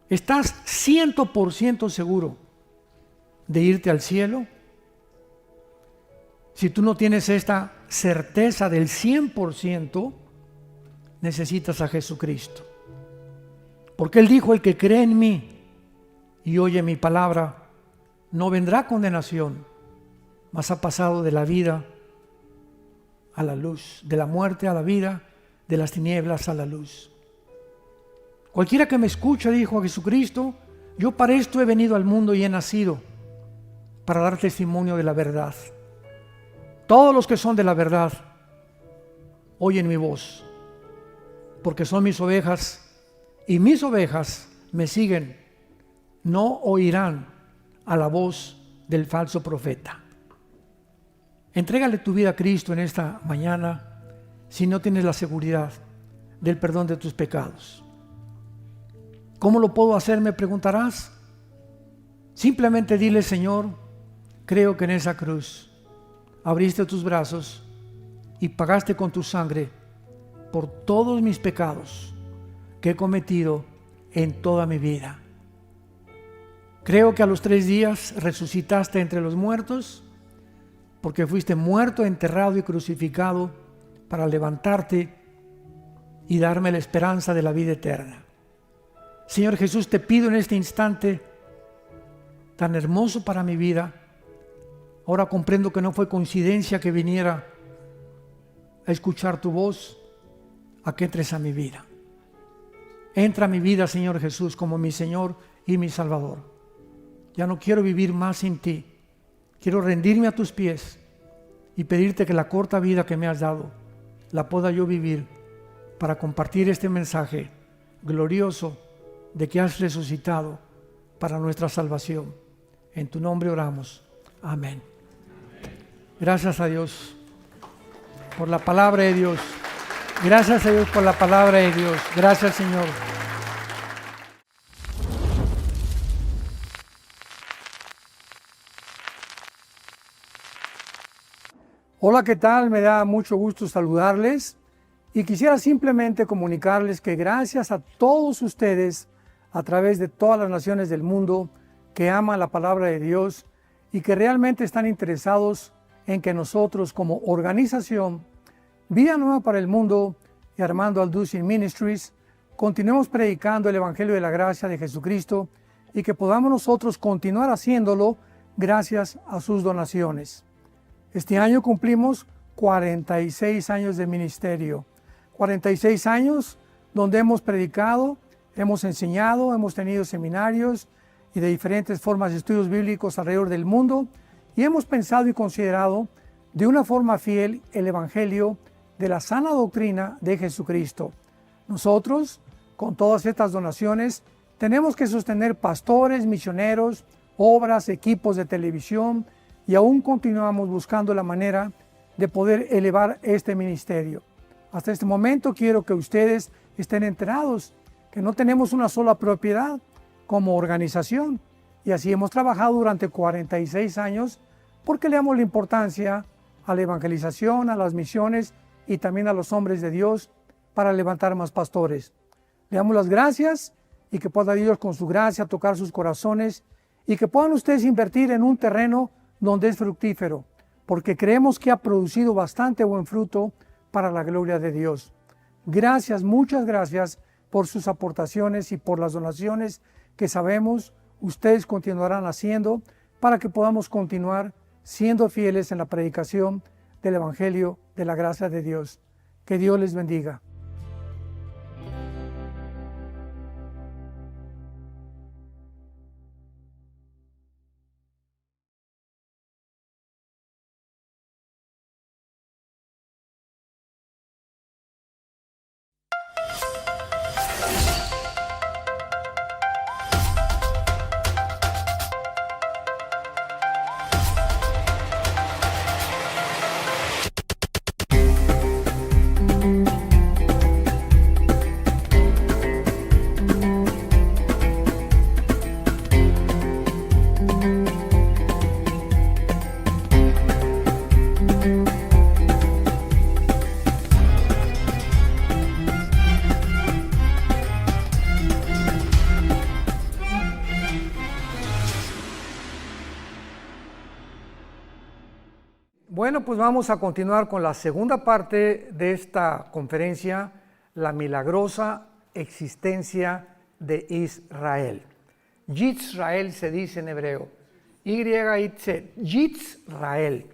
¿estás 100% seguro de irte al cielo? Si tú no tienes esta certeza del 100%, necesitas a Jesucristo. Porque Él dijo, el que cree en mí y oye mi palabra, no vendrá a condenación, mas ha pasado de la vida a la luz, de la muerte a la vida, de las tinieblas a la luz. Cualquiera que me escucha, dijo a Jesucristo, yo para esto he venido al mundo y he nacido, para dar testimonio de la verdad. Todos los que son de la verdad oyen mi voz, porque son mis ovejas, y mis ovejas me siguen, no oirán a la voz del falso profeta. Entrégale tu vida a Cristo en esta mañana si no tienes la seguridad del perdón de tus pecados. ¿Cómo lo puedo hacer?, me preguntarás. Simplemente dile, Señor, creo que en esa cruz abriste tus brazos y pagaste con tu sangre por todos mis pecados que he cometido en toda mi vida. Creo que a los 3 días resucitaste entre los muertos, porque fuiste muerto, enterrado y crucificado para levantarte y darme la esperanza de la vida eterna. Señor Jesús, te pido en este instante tan hermoso para mi vida. Ahora comprendo que no fue coincidencia que viniera a escuchar tu voz, a que entres a mi vida. Entra a mi vida, Señor Jesús, como mi Señor y mi Salvador. Ya no quiero vivir más sin ti. Quiero rendirme a tus pies y pedirte que la corta vida que me has dado la pueda yo vivir para compartir este mensaje glorioso de que has resucitado para nuestra salvación. En tu nombre oramos. Amén. Gracias a Dios por la palabra de Dios. Gracias a Dios por la palabra de Dios. Gracias, Señor. Hola, ¿qué tal? Me da mucho gusto saludarles y quisiera simplemente comunicarles que gracias a todos ustedes a través de todas las naciones del mundo que aman la palabra de Dios y que realmente están interesados en que nosotros como organización Vida Nueva para el Mundo y Armando Alducin Ministries continuemos predicando el Evangelio de la Gracia de Jesucristo y que podamos nosotros continuar haciéndolo gracias a sus donaciones. Este año cumplimos 46 años de ministerio, 46 años donde hemos predicado, hemos enseñado, hemos tenido seminarios y de diferentes formas de estudios bíblicos alrededor del mundo y hemos pensado y considerado de una forma fiel el Evangelio de la sana doctrina de Jesucristo. Nosotros, con todas estas donaciones, tenemos que sostener pastores, misioneros, obras, equipos de televisión y aún continuamos buscando la manera de poder elevar este ministerio. Hasta este momento quiero que ustedes estén enterados que no tenemos una sola propiedad como organización y así hemos trabajado durante 46 años porque le damos la importancia a la evangelización, a las misiones y también a los hombres de Dios para levantar más pastores. Le damos las gracias y que pueda Dios con su gracia tocar sus corazones y que puedan ustedes invertir en un terreno donde es fructífero, porque creemos que ha producido bastante buen fruto para la gloria de Dios. Gracias, muchas gracias por sus aportaciones y por las donaciones que sabemos ustedes continuarán haciendo para que podamos continuar siendo fieles en la predicación del Evangelio de la gracia de Dios. Que Dios les bendiga. Bueno, pues vamos a continuar con la segunda parte de esta conferencia, la milagrosa existencia de Israel. Yisrael se dice en hebreo, Y-I-T, Yisrael.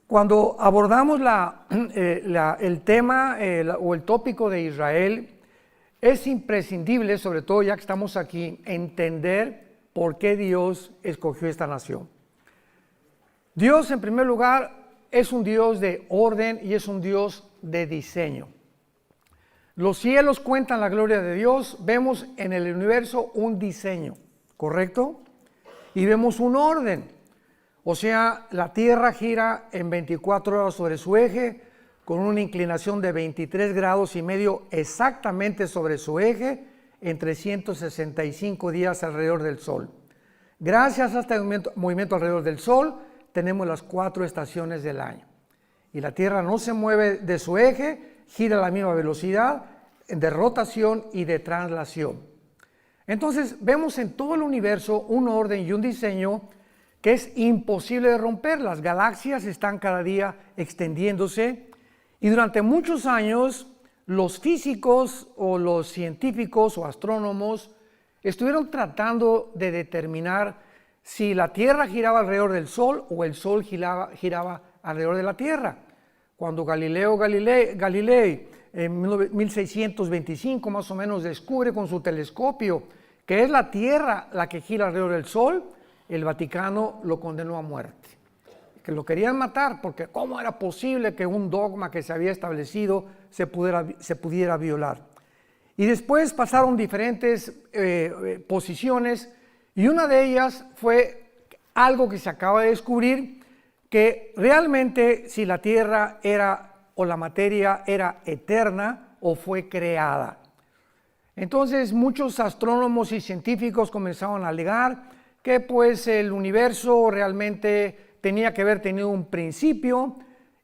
Cuando abordamos el tema o el tópico de Israel, es imprescindible, sobre todo ya que estamos aquí, entender por qué Dios escogió esta nación. Dios, en primer lugar, es un Dios de orden y es un Dios de diseño. Los cielos cuentan la gloria de Dios, vemos en el universo un diseño, ¿correcto? Y vemos un orden, o sea, la Tierra gira en 24 horas sobre su eje, con una inclinación de 23 grados y medio exactamente sobre su eje, en 365 días alrededor del Sol. Gracias a este movimiento alrededor del Sol, tenemos las 4 estaciones del año. Y la Tierra no se mueve de su eje, gira a la misma velocidad de rotación y de traslación. Entonces vemos en todo el universo un orden y un diseño que es imposible de romper. Las galaxias están cada día extendiéndose y durante muchos años los físicos o los científicos o astrónomos estuvieron tratando de determinar si la Tierra giraba alrededor del Sol o el Sol giraba alrededor de la Tierra. Cuando Galileo Galilei en 1625 más o menos descubre con su telescopio que es la Tierra la que gira alrededor del Sol, el Vaticano lo condenó a muerte. Que lo querían matar porque cómo era posible que un dogma que se había establecido se pudiera violar. Y después pasaron diferentes posiciones y una de ellas fue algo que se acaba de descubrir, que realmente si la Tierra o la materia era eterna o fue creada. Entonces muchos astrónomos y científicos comenzaron a alegar que pues el universo realmente tenía que haber tenido un principio,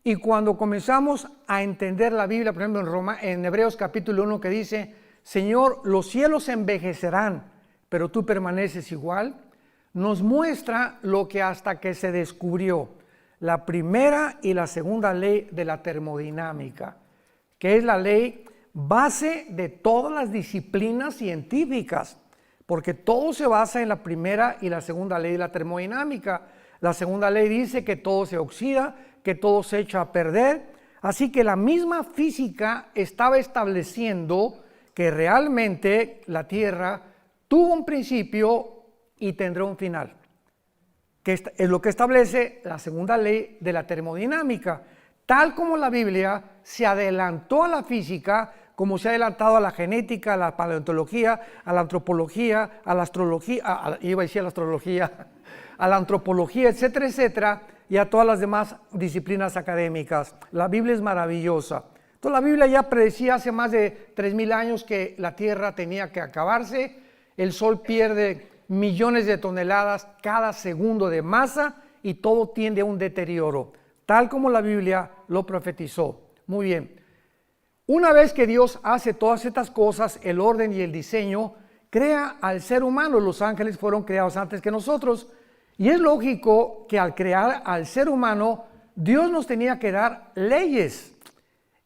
y cuando comenzamos a entender la Biblia, por ejemplo en Hebreos capítulo 1 que dice, Señor, los cielos envejecerán, pero tú permaneces igual, nos muestra lo que hasta que se descubrió la primera y la segunda ley de la termodinámica, que es la ley base de todas las disciplinas científicas, porque todo se basa en la primera y la segunda ley de la termodinámica. La segunda ley dice que todo se oxida, que todo se echa a perder, así que la misma física estaba estableciendo que realmente la Tierra tuvo un principio y tendrá un final, que es lo que establece la segunda ley de la termodinámica, tal como la Biblia se adelantó a la física, como se ha adelantado a la genética, a la paleontología, a la antropología, a la astrología, a la antropología, etcétera, etcétera, y a todas las demás disciplinas académicas. La Biblia es maravillosa. Entonces la Biblia ya predecía hace más de 3000 años que la Tierra tenía que acabarse, el Sol pierde millones de toneladas cada segundo de masa y todo tiende a un deterioro, tal como la Biblia lo profetizó. Muy bien. Una vez que Dios hace todas estas cosas, el orden y el diseño, crea al ser humano. Los ángeles fueron creados antes que nosotros, y es lógico que al crear al ser humano, Dios nos tenía que dar leyes,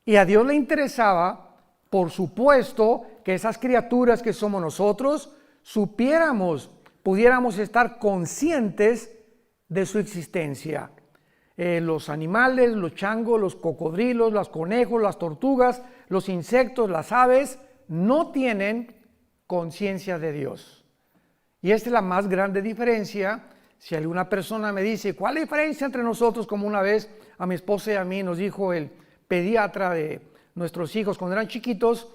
y a Dios le interesaba, por supuesto, que esas criaturas que somos nosotros, pudiéramos estar conscientes de su existencia. Los animales, los changos, los cocodrilos, los conejos, las tortugas, los insectos, las aves, no tienen conciencia de Dios. Y esta es la más grande diferencia. Si alguna persona me dice, ¿cuál es la diferencia entre nosotros? Como una vez a mi esposa y a mí nos dijo el pediatra de nuestros hijos cuando eran chiquitos,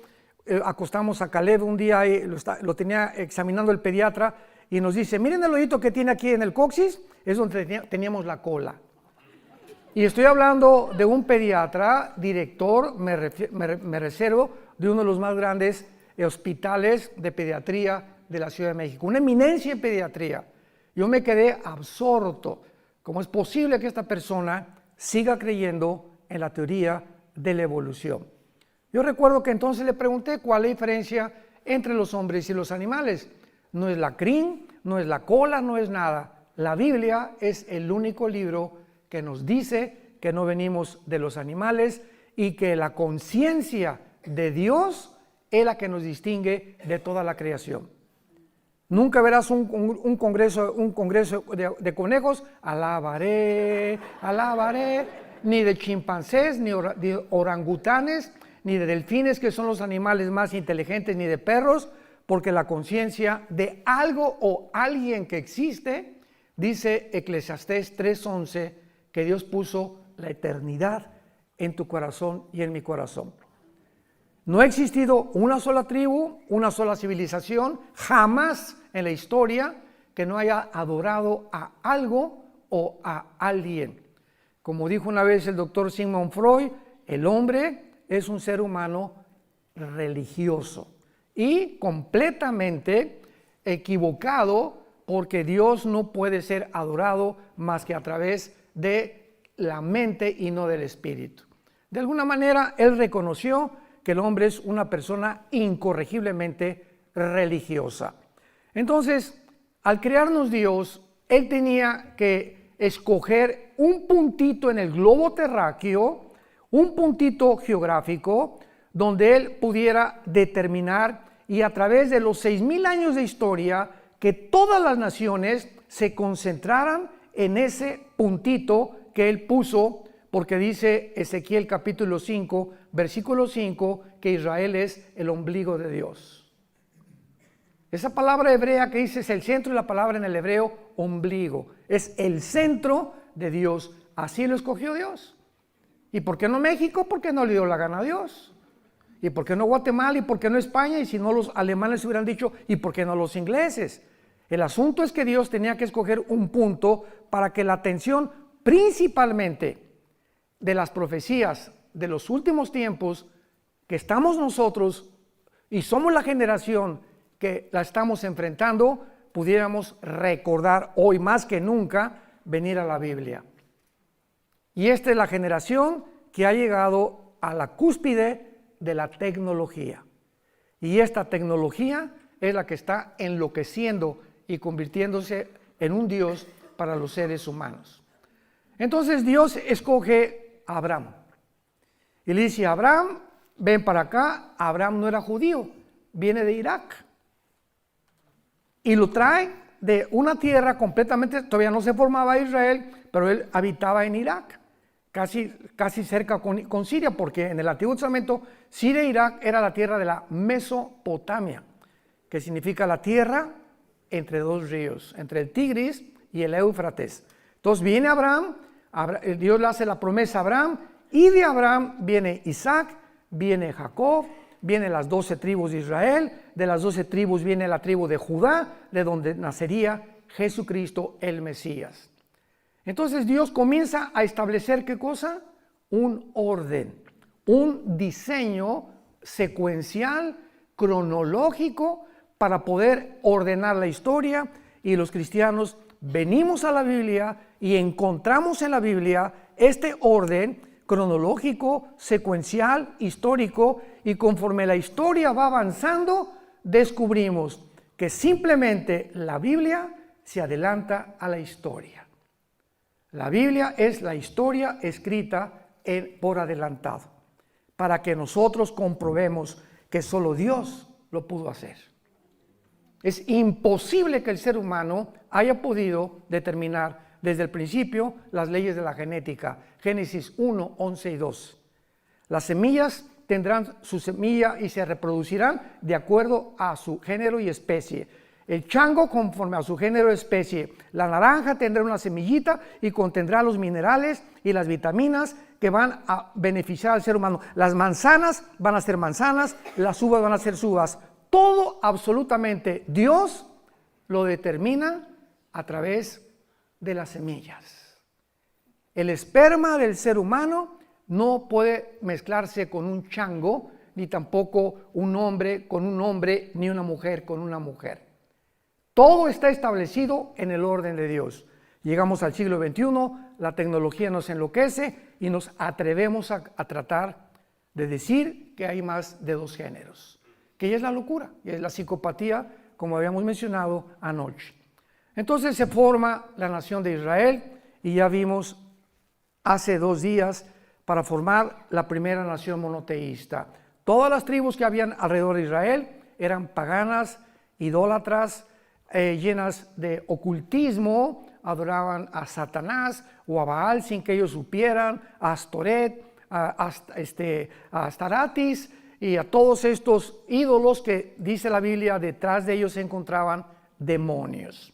acostamos a Caleb un día, y lo tenía examinando el pediatra, y nos dice, miren el hoyito que tiene aquí en el coxis, es donde teníamos la cola. Y estoy hablando de un pediatra, director, me reservo, de uno de los más grandes hospitales de pediatría de la Ciudad de México, una eminencia en pediatría. Yo me quedé absorto. ¿Cómo es posible que esta persona siga creyendo en la teoría de la evolución? Yo recuerdo que entonces le pregunté cuál es la diferencia entre los hombres y los animales. No es la crin, no es la cola, no es nada. La Biblia es el único libro que nos dice que no venimos de los animales y que la conciencia de Dios es la que nos distingue de toda la creación. Nunca verás un congreso de conejos, alabaré, ni de chimpancés, ni de orangutanes, ni de delfines, que son los animales más inteligentes, ni de perros, porque la conciencia de algo o alguien que existe, dice Eclesiastés 3:11, que Dios puso la eternidad en tu corazón y en mi corazón. No ha existido una sola tribu, una sola civilización, jamás en la historia, que no haya adorado a algo o a alguien. Como dijo una vez el doctor Sigmund Freud, el hombre es un ser humano religioso y completamente equivocado, porque Dios no puede ser adorado más que a través de la mente y no del espíritu. De alguna manera, él reconoció que el hombre es una persona incorregiblemente religiosa. Entonces, al crearnos Dios, Él tenía que escoger un puntito en el globo terráqueo, un puntito geográfico, donde Él pudiera determinar, y a través de los 6,000 años de historia, que todas las naciones se concentraran en ese puntito que Él puso, porque dice Ezequiel capítulo 5, versículo 5, que Israel es el ombligo de Dios. Esa palabra hebrea que dice es el centro, y la palabra en el hebreo ombligo, es el centro de Dios. Así lo escogió Dios. ¿Y por qué no México? Porque no le dio la gana a Dios. ¿Y por qué no Guatemala? ¿Y por qué no España? Y si no, los alemanes hubieran dicho, ¿y por qué no los ingleses? El asunto es que Dios tenía que escoger un punto para que la atención principalmente de las profecías de los últimos tiempos, que estamos nosotros y somos la generación que la estamos enfrentando, pudiéramos recordar hoy más que nunca venir a la Biblia. Y esta es la generación que ha llegado a la cúspide de la tecnología. Y esta tecnología es la que está enloqueciendo y convirtiéndose en un Dios para los seres humanos. Entonces Dios escoge a Abraham. Y le dice a Abraham, ven para acá. Abraham no era judío, viene de Irak. Y lo trae de una tierra completamente, todavía no se formaba Israel, pero él habitaba en Irak, casi cerca con Siria, porque en el Antiguo Testamento Siria e Irak era la tierra de la Mesopotamia, que significa la tierra entre dos ríos, entre el Tigris y el Éufrates. Entonces viene Abraham, Dios le hace la promesa a Abraham, y de Abraham viene Isaac, viene Jacob, vienen las 12 tribus de Israel, de las 12 tribus viene la tribu de Judá, de donde nacería Jesucristo el Mesías. Entonces Dios comienza a establecer ¿qué cosa? Un orden, un diseño secuencial, cronológico, para poder ordenar la historia, y los cristianos venimos a la Biblia y encontramos en la Biblia este orden cronológico, secuencial, histórico, y conforme la historia va avanzando, descubrimos que simplemente la Biblia se adelanta a la historia. La Biblia es la historia escrita por adelantado, para que nosotros comprobemos que solo Dios lo pudo hacer. Es imposible que el ser humano haya podido determinar desde el principio las leyes de la genética. Génesis 1, 11 y 2. Las semillas tendrán su semilla y se reproducirán de acuerdo a su género y especie. El chango conforme a su género y especie. La naranja tendrá una semillita y contendrá los minerales y las vitaminas que van a beneficiar al ser humano. Las manzanas van a ser manzanas, las uvas van a ser uvas. Todo absolutamente Dios lo determina a través de las semillas. El esperma del ser humano no puede mezclarse con un chango, ni tampoco un hombre con un hombre, ni una mujer con una mujer. Todo está establecido en el orden de Dios. Llegamos al siglo XXI, la tecnología nos enloquece y nos atrevemos a tratar de decir que hay más de dos géneros, que ya es la locura, y es la psicopatía, como habíamos mencionado anoche. Entonces se forma la nación de Israel, y ya vimos hace 2 días para formar la primera nación monoteísta. Todas las tribus que habían alrededor de Israel eran paganas, idólatras, llenas de ocultismo, adoraban a Satanás o a Baal sin que ellos supieran, a Astoret, a Astaratis y a todos estos ídolos que dice la Biblia, detrás de ellos se encontraban demonios.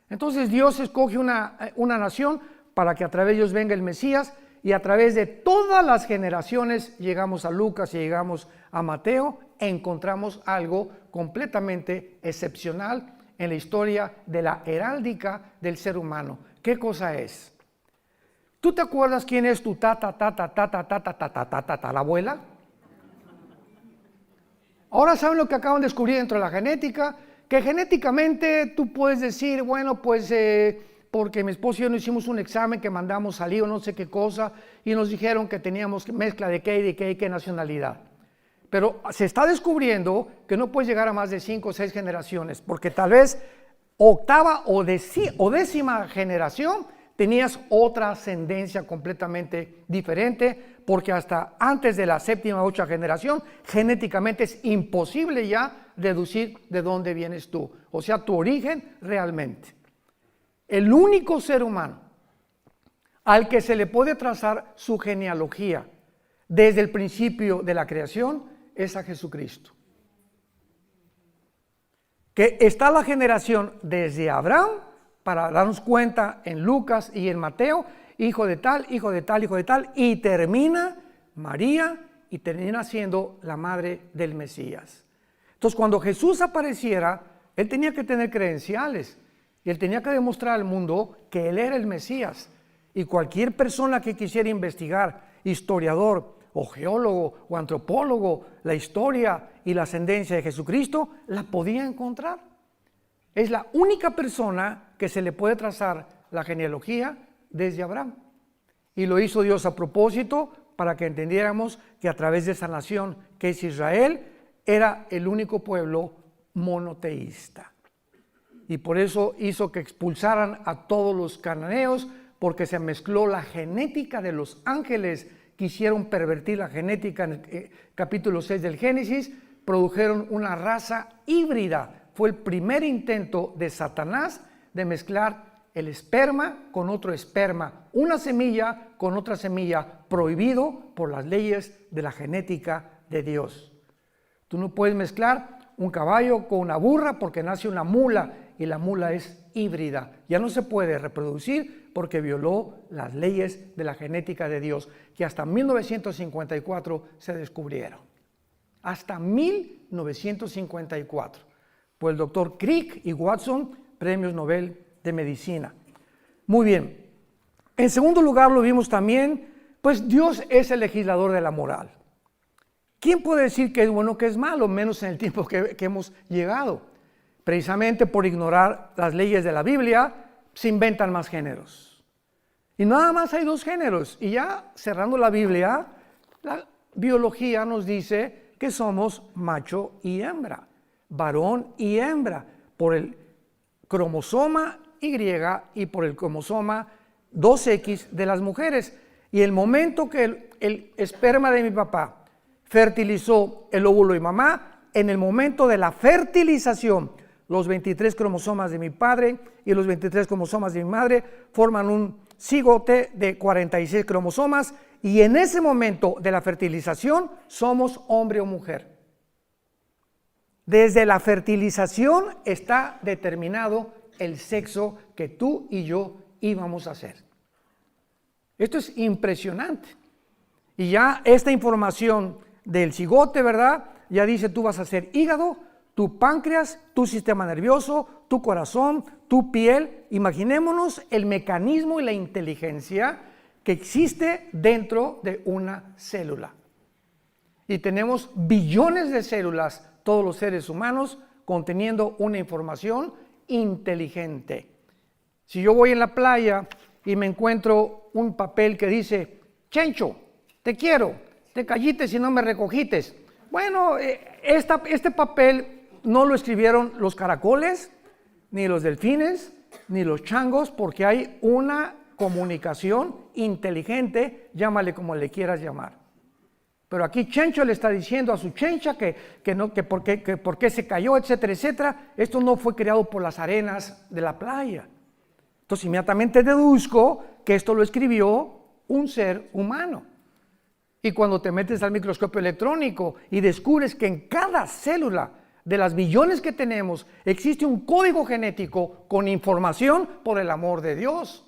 Entonces Dios escoge una nación para que a través de ellos venga el Mesías, y a través de todas las generaciones llegamos a Lucas y llegamos a Mateo, encontramos algo completamente excepcional en la historia de la heráldica del ser humano. ¿Qué cosa es? ¿Tú te acuerdas quién es tu la abuela? Ahora saben lo que acaban de descubrir dentro de la genética, que genéticamente tú puedes decir, bueno, pues porque mi esposo y yo no hicimos un examen que mandamos salir o no sé qué cosa, y nos dijeron que teníamos mezcla de qué y de qué y qué nacionalidad. Pero se está descubriendo que no puedes llegar a más de 5 o 6 generaciones, porque tal vez octava o décima generación tenías otra ascendencia completamente diferente, porque hasta antes de la séptima o octava generación, genéticamente es imposible ya deducir de dónde vienes tú, o sea, tu origen realmente. El único ser humano al que se le puede trazar su genealogía desde el principio de la creación es a Jesucristo. Que está la generación desde Abraham, para darnos cuenta en Lucas y en Mateo, hijo de tal, hijo de tal, hijo de tal, y termina María y termina siendo la madre del Mesías. Entonces, cuando Jesús apareciera, él tenía que tener credenciales y él tenía que demostrar al mundo que él era el Mesías. Y cualquier persona que quisiera investigar, historiador o geólogo o antropólogo, la historia y la ascendencia de Jesucristo, la podía encontrar. Es la única persona que se le puede trazar la genealogía desde Abraham. Y lo hizo Dios a propósito para que entendiéramos que a través de esa nación que es Israel, era el único pueblo monoteísta. Y por eso hizo que expulsaran a todos los cananeos, porque se mezcló la genética de los ángeles. Quisieron pervertir la genética en el capítulo 6 del Génesis, produjeron una raza híbrida. Fue el primer intento de Satanás de mezclar el esperma con otro esperma, una semilla con otra semilla, prohibido por las leyes de la genética de Dios. Tú no puedes mezclar un caballo con una burra porque nace una mula y la mula es híbrida. Ya no se puede reproducir porque violó las leyes de la genética de Dios, que hasta 1954 se descubrieron. Hasta 1954. Por el doctor Crick y Watson, premios Nobel de Medicina. Muy bien. En segundo lugar lo vimos también, pues Dios es el legislador de la moral. ¿Quién puede decir que es bueno o que es malo, menos en el tiempo que hemos llegado? Precisamente por ignorar las leyes de la Biblia, se inventan más géneros. Y nada más hay 2 géneros. Y ya cerrando la Biblia, la biología nos dice que somos macho y hembra, varón y hembra, por el cromosoma Y y por el cromosoma 2X de las mujeres. Y el momento que el esperma de mi papá fertilizó el óvulo de mamá, en el momento de la fertilización, los 23 cromosomas de mi padre y los 23 cromosomas de mi madre forman un cigote de 46 cromosomas, y en ese momento de la fertilización somos hombre o mujer. Desde la fertilización está determinado el sexo que tú y yo íbamos a hacer. Esto es impresionante. Y ya esta información del cigote, ¿verdad? Ya dice, tú vas a ser hígado, tu páncreas, tu sistema nervioso, tu corazón, tu piel. Imaginémonos el mecanismo y la inteligencia que existe dentro de una célula. Y tenemos billones de células, todos los seres humanos, conteniendo una información inteligente. Si yo voy en la playa y me encuentro un papel que dice, Chencho, te quiero, te callites y no me recogites. Bueno, este papel no lo escribieron los caracoles, ni los delfines, ni los changos, porque hay una comunicación inteligente, llámale como le quieras llamar. Pero aquí Chencho le está diciendo a su chencha que por qué se cayó, etcétera, etcétera. Esto no fue creado por las arenas de la playa. Entonces inmediatamente deduzco que esto lo escribió un ser humano. Y cuando te metes al microscopio electrónico y descubres que en cada célula de las billones que tenemos existe un código genético con información, por el amor de Dios.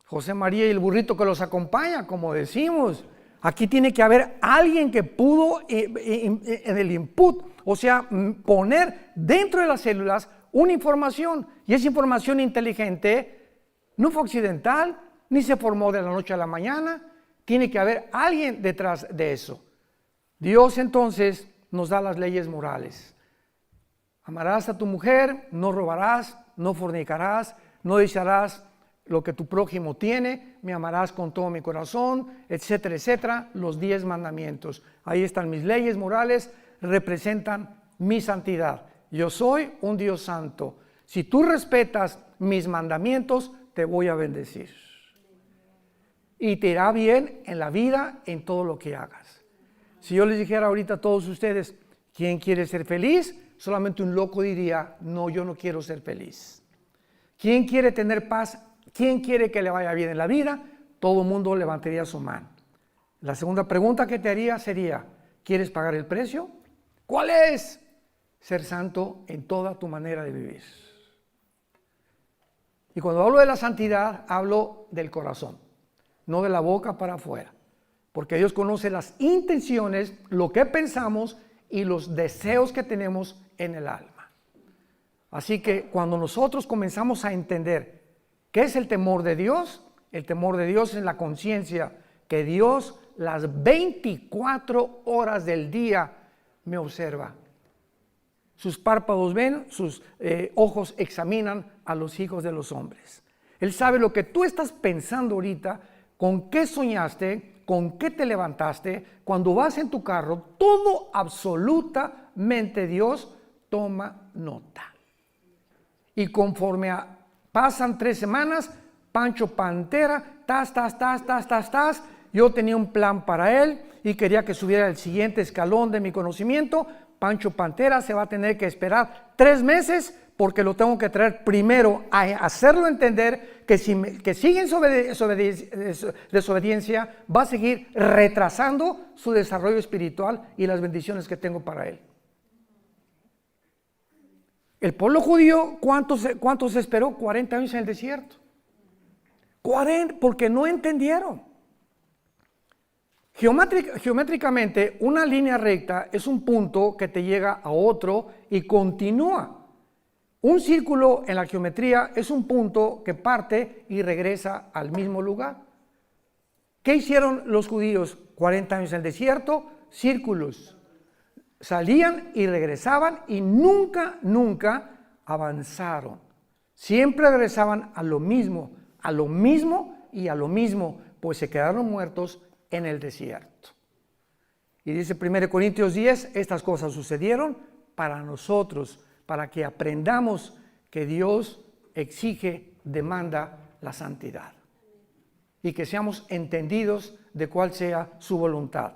José María y el burrito que los acompaña, como decimos. Aquí tiene que haber alguien que pudo en el input, o sea, poner dentro de las células una información, y esa información inteligente no fue accidental, ni se formó de la noche a la mañana. Tiene que haber alguien detrás de eso. Dios entonces nos da las leyes morales. Amarás a tu mujer, no robarás, no fornicarás, no desearás lo que tu prójimo tiene, me amarás con todo mi corazón, etcétera, etcétera, los 10 mandamientos. Ahí están mis leyes morales, representan mi santidad. Yo soy un Dios santo. Si tú respetas mis mandamientos, te voy a bendecir. Y te irá bien en la vida, en todo lo que hagas. Si yo les dijera ahorita a todos ustedes, ¿quién quiere ser feliz? Solamente un loco diría, no, yo no quiero ser feliz. ¿Quién quiere tener paz? ¿Quién quiere que le vaya bien en la vida? Todo el mundo levantaría su mano. La segunda pregunta que te haría sería, ¿quieres pagar el precio? ¿Cuál es? Ser santo en toda tu manera de vivir. Y cuando hablo de la santidad, hablo del corazón, no de la boca para afuera. Porque Dios conoce las intenciones, lo que pensamos y los deseos que tenemos en el alma. Así que cuando nosotros comenzamos a entender qué es el temor de Dios es la conciencia que Dios las 24 horas del día me observa. Sus párpados ven, sus ojos examinan a los hijos de los hombres. Él sabe lo que tú estás pensando ahorita, con qué soñaste, con qué te levantaste, cuando vas en tu carro, todo absolutamente Dios toma nota. Y conforme pasan 3 semanas, Pancho Pantera, yo tenía un plan para él y quería que subiera el siguiente escalón de mi conocimiento. Pancho Pantera se va a tener que esperar 3 meses porque lo tengo que traer primero a hacerlo entender que si sigue en desobediencia va a seguir retrasando su desarrollo espiritual y las bendiciones que tengo para él. El pueblo judío, ¿cuántos esperó? 40 años en el desierto. 40, porque no entendieron. Geométricamente, una línea recta es un punto que te llega a otro y continúa. Un círculo en la geometría es un punto que parte y regresa al mismo lugar. ¿Qué hicieron los judíos 40 años en el desierto? Círculos. Salían y regresaban y nunca avanzaron. Siempre regresaban a lo mismo y a lo mismo, pues se quedaron muertos en el desierto. Y dice 1 Corintios 10, estas cosas sucedieron para nosotros, para que aprendamos que Dios exige, demanda la santidad. Y que seamos entendidos de cuál sea su voluntad.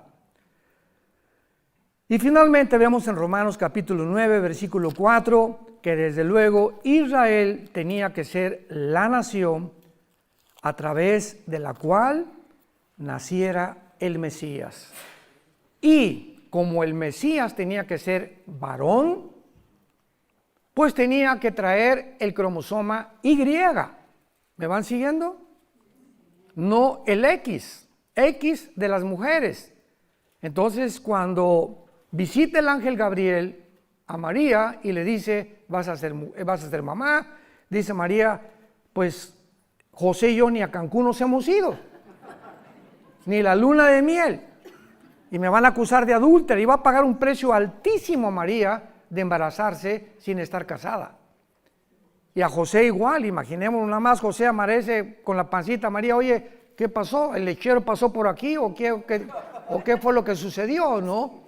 Y finalmente vemos en Romanos capítulo 9, versículo 4, que desde luego Israel tenía que ser la nación a través de la cual naciera el Mesías. Y como el Mesías tenía que ser varón, pues tenía que traer el cromosoma Y. ¿Me van siguiendo? No el X de las mujeres. Entonces, cuando visita el ángel Gabriel a María y le dice, vas a ser mamá, dice María, pues José y yo ni a Cancún nos hemos ido, ni la luna de miel, y me van a acusar de adúltera, y va a pagar un precio altísimo a María de embarazarse sin estar casada. Y a José igual, imaginémonos nada más, José amanece con la pancita, María, oye, ¿qué pasó? ¿El lechero pasó por aquí o qué fue lo que sucedió, no?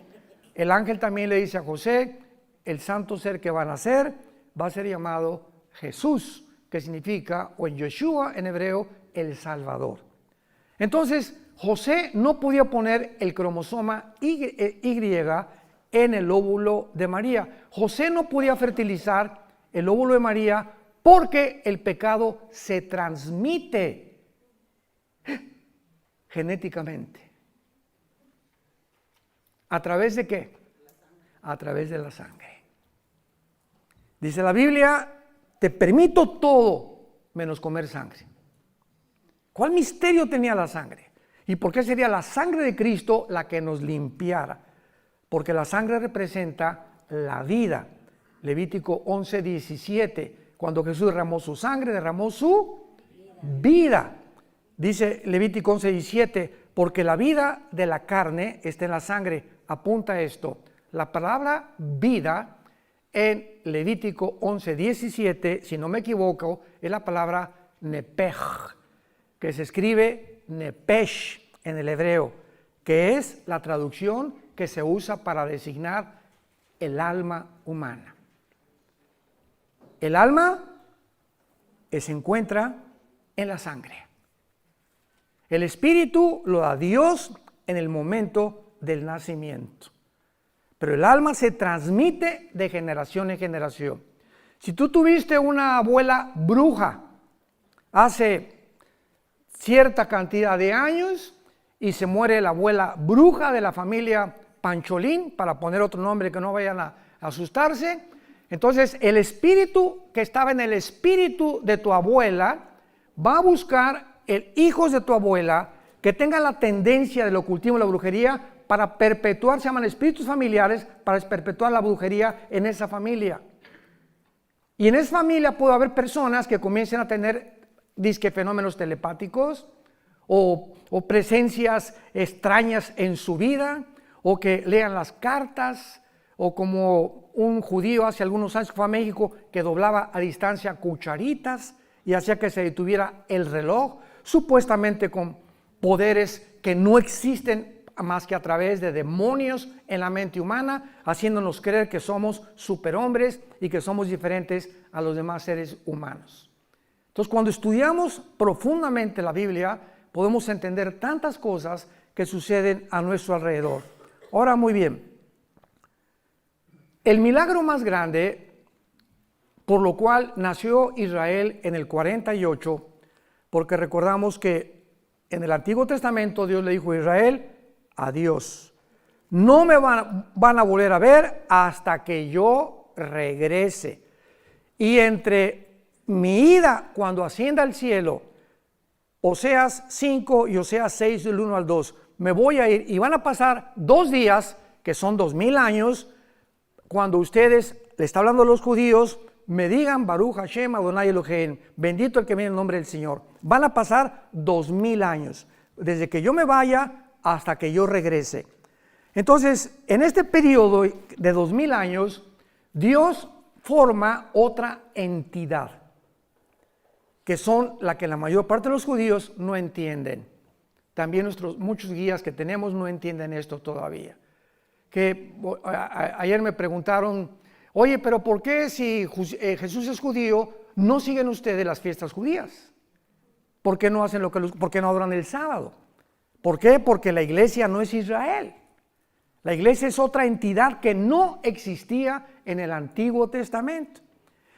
El ángel también le dice a José, el santo ser que va a nacer va a ser llamado Jesús, que significa, o en Yeshua en hebreo, el Salvador. Entonces, José no podía poner el cromosoma Y en el óvulo de María. José no podía fertilizar el óvulo de María porque el pecado se transmite genéticamente. ¿A través de qué? A través de la sangre. Dice la Biblia, te permito todo menos comer sangre. ¿Cuál misterio tenía la sangre? ¿Y por qué sería la sangre de Cristo la que nos limpiara? Porque la sangre representa la vida. Levítico 11:17, cuando Jesús derramó su sangre, derramó su vida. Dice Levítico 11:17, porque la vida de la carne está en la sangre. Apunta a esto. La palabra vida en Levítico 11:17, si no me equivoco, es la palabra nepej, que se escribe nepesh en el hebreo, que es la traducción que se usa para designar el alma humana. El alma se encuentra en la sangre. El espíritu lo da Dios en el momento del nacimiento. Pero el alma se transmite de generación en generación. Si tú tuviste una abuela bruja hace cierta cantidad de años y se muere la abuela bruja de la familia Pancholín, para poner otro nombre que no vayan a asustarse, entonces el espíritu que estaba en el espíritu de tu abuela va a buscar hijos de tu abuela que tengan la tendencia del ocultismo y la brujería para perpetuar, se llaman espíritus familiares, para perpetuar la brujería en esa familia. Y en esa familia puede haber personas que comiencen a tener disque fenómenos telepáticos o presencias extrañas en su vida, o que lean las cartas, o como un judío hace algunos años que fue a México que doblaba a distancia cucharitas y hacía que se detuviera el reloj, supuestamente con poderes que no existen más que a través de demonios en la mente humana, haciéndonos creer que somos superhombres y que somos diferentes a los demás seres humanos. Entonces, cuando estudiamos profundamente la Biblia, podemos entender tantas cosas que suceden a nuestro alrededor. Ahora, muy bien, el milagro más grande por lo cual nació Israel en el 48, porque recordamos que en el Antiguo Testamento Dios le dijo a Israel: adiós, no me van a volver a ver hasta que yo regrese. Y entre mi ida cuando ascienda al cielo, Oseas 5 y Oseas 6 del 1 al 2, me voy a ir y van a pasar 2 días, que son 2000 años, cuando ustedes, le está hablando a los judíos, me digan Baruch Hashem Adonai Elohim, bendito el que viene en el nombre del Señor. Van a pasar 2000 años, desde que yo me vaya hasta que yo regrese. Entonces, en este periodo de 2000 años, Dios forma otra entidad, que son la que la mayor parte de los judíos no entienden. También muchos guías que tenemos no entienden esto todavía. Ayer me preguntaron: oye, pero ¿por qué si Jesús es judío, no siguen ustedes las fiestas judías? ¿Por qué no hacen por qué no adoran el sábado? ¿Por qué? Porque la iglesia no es Israel. La iglesia es otra entidad que no existía en el Antiguo Testamento.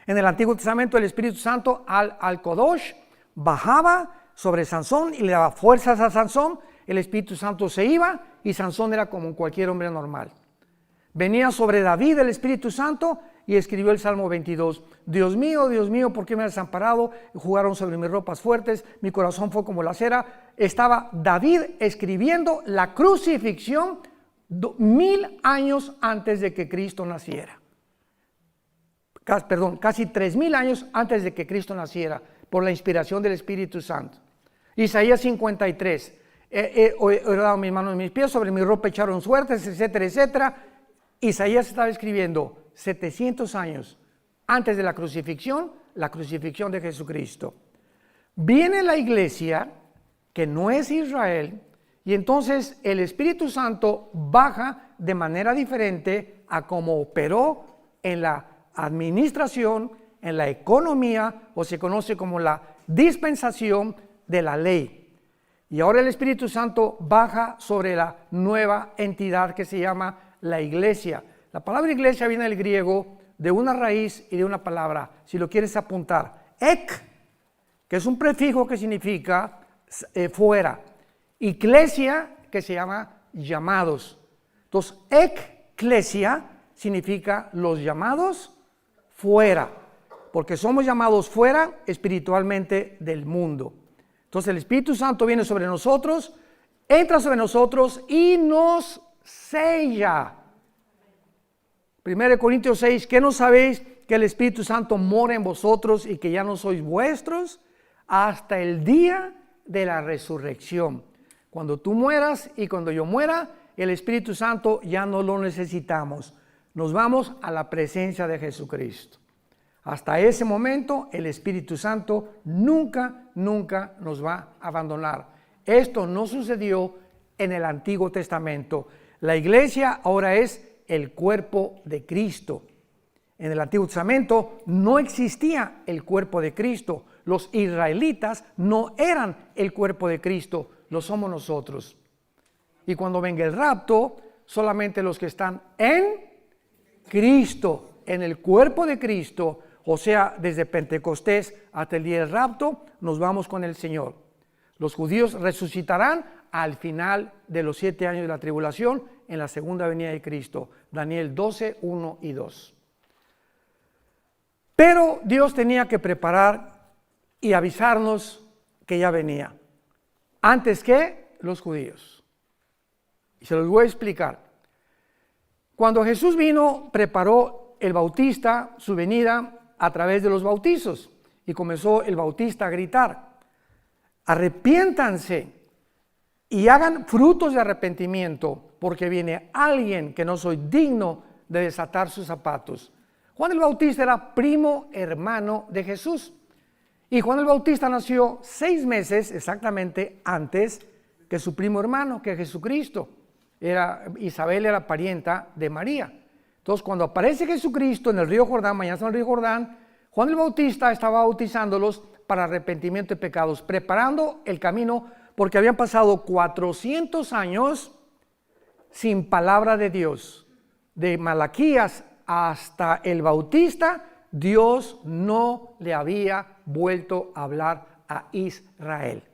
En el Antiguo Testamento el Espíritu Santo al Kodosh bajaba sobre Sansón y le daba fuerzas a Sansón. El Espíritu Santo se iba y Sansón era como cualquier hombre normal. Venía sobre David el Espíritu Santo y escribió el Salmo 22. Dios mío, ¿por qué me has desamparado? Jugaron sobre mis ropas fuertes, mi corazón fue como la cera. Estaba David escribiendo la crucifixión 1000 años antes de que Cristo naciera. Casi 3000 años antes de que Cristo naciera, por la inspiración del Espíritu Santo. Isaías 53. He dado mis manos y mis pies, sobre mi ropa echaron suertes, etcétera, etcétera. Isaías estaba escribiendo 700 años antes de la crucifixión de Jesucristo. Viene la iglesia, que no es Israel, y entonces el Espíritu Santo baja de manera diferente a como operó en la administración, en la economía, o se conoce como la dispensación de la ley. Y ahora el Espíritu Santo baja sobre la nueva entidad que se llama la iglesia. La palabra iglesia viene del griego, de una raíz y de una palabra, si lo quieres apuntar, ek, que es un prefijo que significa fuera, iglesia, que se llama llamados. Entonces, eklesia significa los llamados fuera, porque somos llamados fuera espiritualmente del mundo. Entonces el Espíritu Santo viene sobre nosotros, entra sobre nosotros y nos sella. 1 Corintios 6, ¿qué no sabéis que el Espíritu Santo mora en vosotros y que ya no sois vuestros hasta el día de la resurrección? Cuando tú mueras y cuando yo muera, el Espíritu Santo ya no lo necesitamos. Nos vamos a la presencia de Jesucristo. Hasta ese momento el Espíritu Santo nunca nos va a abandonar. Esto no sucedió en el Antiguo Testamento. La iglesia ahora es el cuerpo de Cristo. En el Antiguo Testamento no existía el cuerpo de Cristo. Los israelitas no eran el cuerpo de Cristo, lo somos nosotros. Y cuando venga el rapto, solamente los que están en Cristo, en el cuerpo de Cristo, o sea, desde Pentecostés hasta el día del rapto, nos vamos con el Señor. Los judíos resucitarán al final de los 7 años de la tribulación en la segunda venida de Cristo. Daniel 12, 1 y 2. Pero Dios tenía que preparar y avisarnos que ya venía, antes que los judíos. Y se los voy a explicar. Cuando Jesús vino, preparó el Bautista su venida a través de los bautizos. Y comenzó el Bautista a gritar: arrepiéntanse y hagan frutos de arrepentimiento, porque viene alguien que no soy digno de desatar sus zapatos. Juan el Bautista era primo hermano de Jesús. Y Juan el Bautista nació 6 meses exactamente antes que su primo hermano, que Jesucristo. Isabel era parienta de María. Entonces, cuando aparece Jesucristo en el río Jordán, mañana en el río Jordán, Juan el Bautista estaba bautizándolos para arrepentimiento de pecados, preparando el camino, porque habían pasado 400 años sin palabra de Dios. De Malaquías hasta el Bautista, Dios no le había vuelto a hablar a Israel.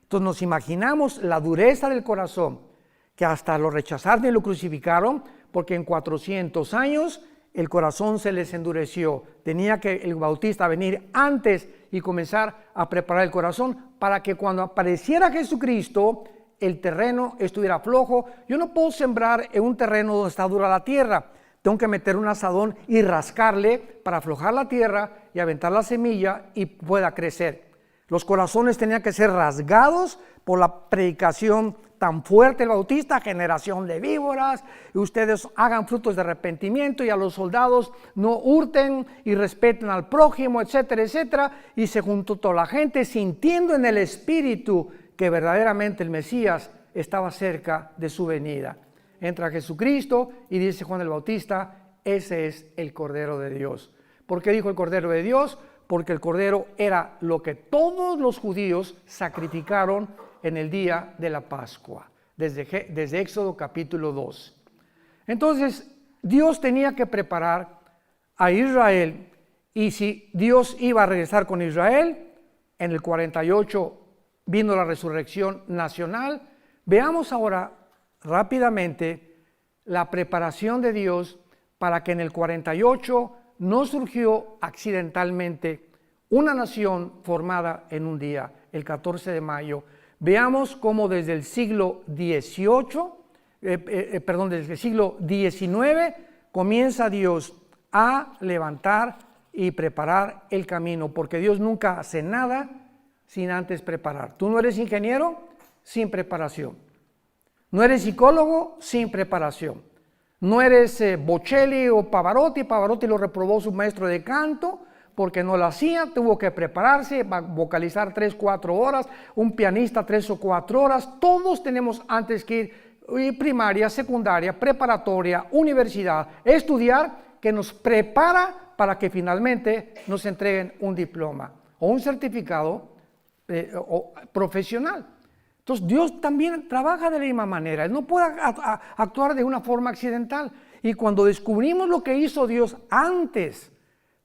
Entonces nos imaginamos la dureza del corazón, que hasta lo rechazaron y lo crucificaron, porque en 400 años el corazón se les endureció. Tenía que el Bautista venir antes y comenzar a preparar el corazón para que cuando apareciera Jesucristo el terreno estuviera flojo. Yo no puedo sembrar en un terreno donde está dura la tierra. Tengo que meter un asadón y rascarle para aflojar la tierra y aventar la semilla y pueda crecer. Los corazones tenían que ser rasgados por la predicación tan fuerte del Bautista: generación de víboras, y ustedes hagan frutos de arrepentimiento, y a los soldados no hurten y respeten al prójimo, etcétera, etcétera. Y se juntó toda la gente sintiendo en el espíritu que verdaderamente el Mesías estaba cerca de su venida. Entra Jesucristo y dice Juan el Bautista: ese es el Cordero de Dios. ¿Por qué dijo el Cordero de Dios? Porque el Cordero era lo que todos los judíos sacrificaron en el día de la Pascua, desde Éxodo capítulo 2. Entonces, Dios tenía que preparar a Israel, y si Dios iba a regresar con Israel, en el 48 vino la resurrección nacional. Veamos ahora rápidamente la preparación de Dios para que en el 48 no surgió accidentalmente una nación formada en un día, el 14 de mayo. Veamos cómo desde el siglo XVIII, desde el siglo XIX, comienza Dios a levantar y preparar el camino, porque Dios nunca hace nada sin antes preparar. Tú no eres ingeniero sin preparación. No eres psicólogo sin preparación. No eres Bocelli o Pavarotti. Pavarotti lo reprobó su maestro de canto porque no lo hacía, tuvo que prepararse, vocalizar 3-4 horas, un pianista 3 o 4 horas. Todos tenemos antes que ir primaria, secundaria, preparatoria, universidad, estudiar, que nos prepara para que finalmente nos entreguen un diploma o un certificado profesional. Entonces Dios también trabaja de la misma manera. Él no puede actuar de una forma accidental. Y cuando descubrimos lo que hizo Dios antes,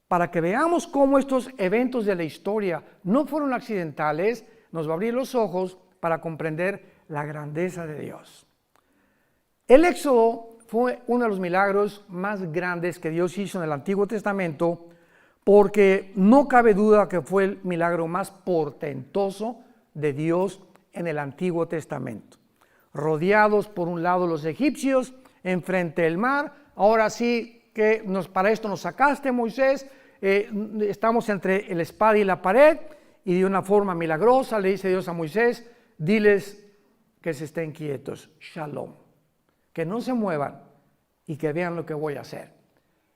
para que veamos cómo estos eventos de la historia no fueron accidentales, nos va a abrir los ojos para comprender la grandeza de Dios. El Éxodo fue uno de los milagros más grandes que Dios hizo en el Antiguo Testamento, porque no cabe duda que fue el milagro más portentoso de Dios en el Antiguo Testamento. Rodeados por un lado los egipcios, enfrente del mar. Ahora sí que para esto nos sacaste, Moisés. Estamos entre la espada y la pared, y de una forma milagrosa le dice Dios a Moisés: diles que se estén quietos, shalom, que no se muevan y que vean lo que voy a hacer.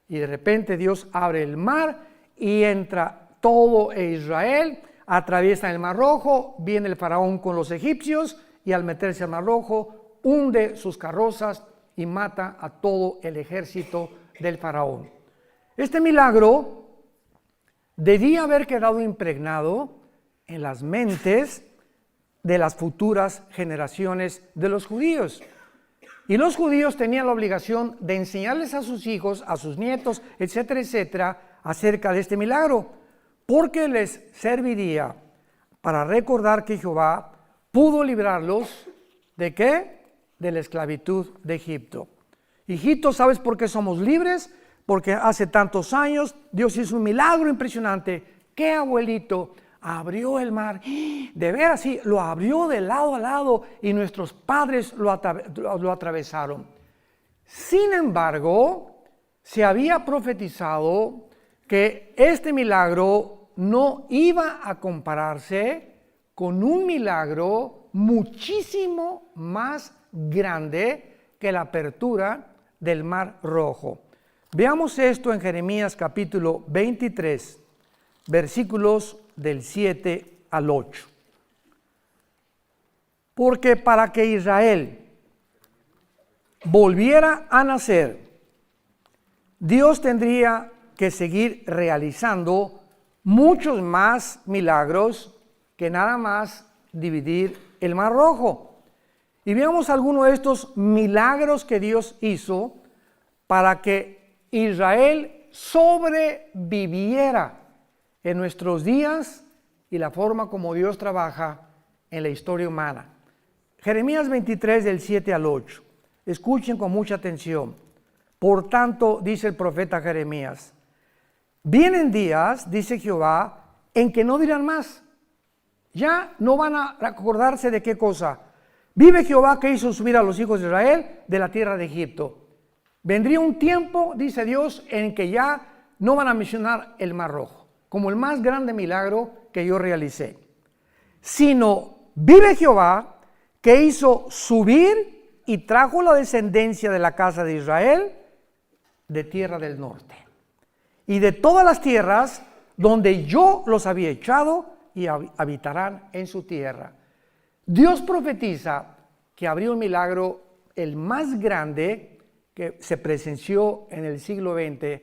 Y de repente Dios abre el mar y entra todo Israel, atraviesan el Mar Rojo, viene el faraón con los egipcios y al meterse al Mar Rojo hunde sus carrozas y mata a todo el ejército del faraón. Este milagro debía haber quedado impregnado en las mentes de las futuras generaciones de los judíos. Y los judíos tenían la obligación de enseñarles a sus hijos, a sus nietos, etcétera, etcétera, acerca de este milagro, porque les serviría para recordar que Jehová pudo librarlos ¿de qué? De la esclavitud de Egipto. Hijito, ¿sabes por qué somos libres? Porque hace tantos años Dios hizo un milagro impresionante. ¿Qué abuelito? Abrió el mar, de veras sí, lo abrió de lado a lado y nuestros padres lo atravesaron. Sin embargo, se había profetizado que este milagro no iba a compararse con un milagro muchísimo más grande que la apertura del Mar Rojo. Veamos esto en Jeremías capítulo 23, versículos del 7 al 8. Porque para que Israel volviera a nacer, Dios tendría que seguir realizando muchos más milagros que nada más dividir el Mar Rojo. Y veamos algunos de estos milagros que Dios hizo para que Israel sobreviviera en nuestros días y la forma como Dios trabaja en la historia humana. Jeremías 23 del 7 al 8. Escuchen con mucha atención. Por tanto, dice el profeta Jeremías, vienen días, dice Jehová, en que no dirán más. Ya no van a acordarse de qué cosa. Vive Jehová que hizo subir a los hijos de Israel de la tierra de Egipto. Vendría un tiempo, dice Dios, en que ya no van a mencionar el Mar Rojo como el más grande milagro que yo realicé, sino vive Jehová que hizo subir y trajo la descendencia de la casa de Israel de tierra del norte y de todas las tierras donde yo los había echado y habitarán en su tierra. Dios profetiza que habría un milagro, el más grande que se presenció en el siglo XX,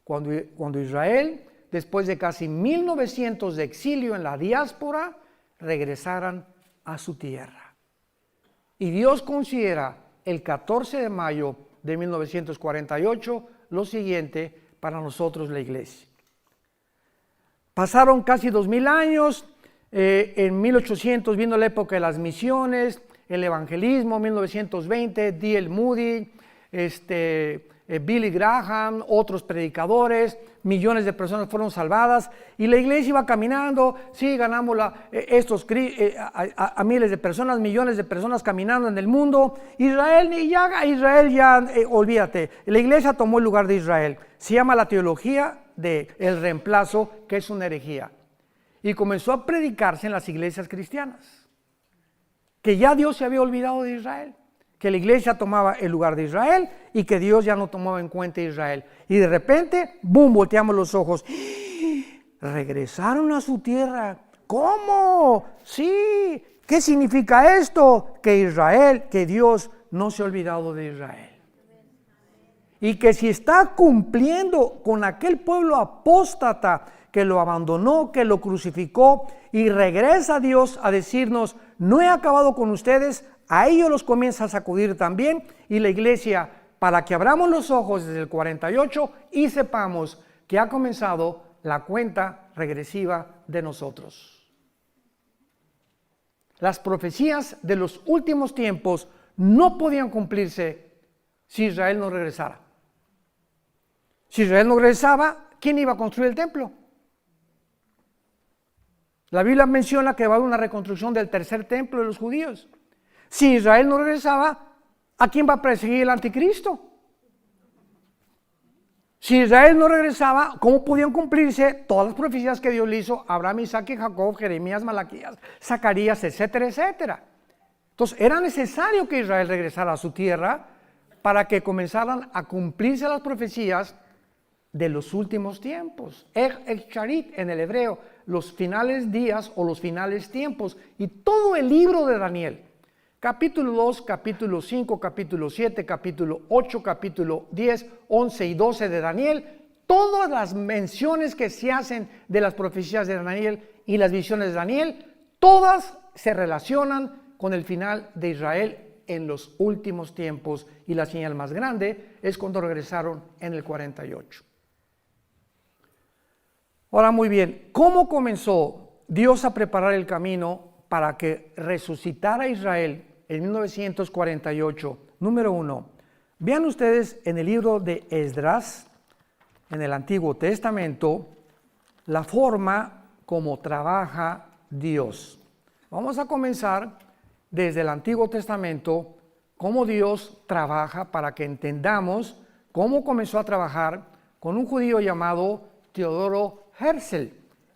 cuando Israel, después de casi 1900 de exilio en la diáspora, regresaran a su tierra. Y Dios considera el 14 de mayo de 1948 lo siguiente para nosotros la iglesia. Pasaron casi 2000 años, en 1800 vino la época de las misiones, el evangelismo, 1920, D.L. Moody, Billy Graham, otros predicadores, millones de personas fueron salvadas y la iglesia iba caminando, sí, ganamos a miles de personas, millones de personas caminando en el mundo. Israel ya, olvídate, la iglesia tomó el lugar de Israel. Se llama la teología del reemplazo, que es una herejía. Y comenzó a predicarse en las iglesias cristianas, que ya Dios se había olvidado de Israel, que la iglesia tomaba el lugar de Israel y que Dios ya no tomaba en cuenta a Israel. Y de repente, ¡boom!, volteamos los ojos. Regresaron a su tierra. ¿Cómo? Sí. ¿Qué significa esto? Que Dios no se ha olvidado de Israel. Y que si está cumpliendo con aquel pueblo apóstata que lo abandonó, que lo crucificó, y regresa a Dios a decirnos, no he acabado con ustedes, a ellos los comienza a sacudir también, y la iglesia, para que abramos los ojos desde el 48 y sepamos que ha comenzado la cuenta regresiva de nosotros. Las profecías de los últimos tiempos no podían cumplirse si Israel no regresara. Si Israel no regresaba, ¿quién iba a construir el templo? La Biblia menciona que va a haber una reconstrucción del tercer templo de los judíos. Si Israel no regresaba, ¿a quién va a perseguir el anticristo? Si Israel no regresaba, ¿cómo podían cumplirse todas las profecías que Dios le hizo a Abraham, Isaac y Jacob, Jeremías, Malaquías, Zacarías, etcétera, etcétera? Entonces era necesario que Israel regresara a su tierra para que comenzaran a cumplirse las profecías de los últimos tiempos. Charit en el hebreo, los finales días o los finales tiempos. Y todo el libro de Daniel, capítulo 2, capítulo 5, capítulo 7, capítulo 8, capítulo 10, 11 y 12 de Daniel, todas las menciones que se hacen de las profecías de Daniel y las visiones de Daniel, todas se relacionan con el final de Israel en los últimos tiempos, y la señal más grande es cuando regresaron en el 48. Ahora, muy bien, ¿cómo comenzó Dios a preparar el camino para que resucitara Israel en 1948? Número 1, vean ustedes en el libro de Esdras, en el Antiguo Testamento, la forma como trabaja Dios. Vamos a comenzar desde el Antiguo Testamento, cómo Dios trabaja, para que entendamos cómo comenzó a trabajar con un judío llamado Teodoro Herzl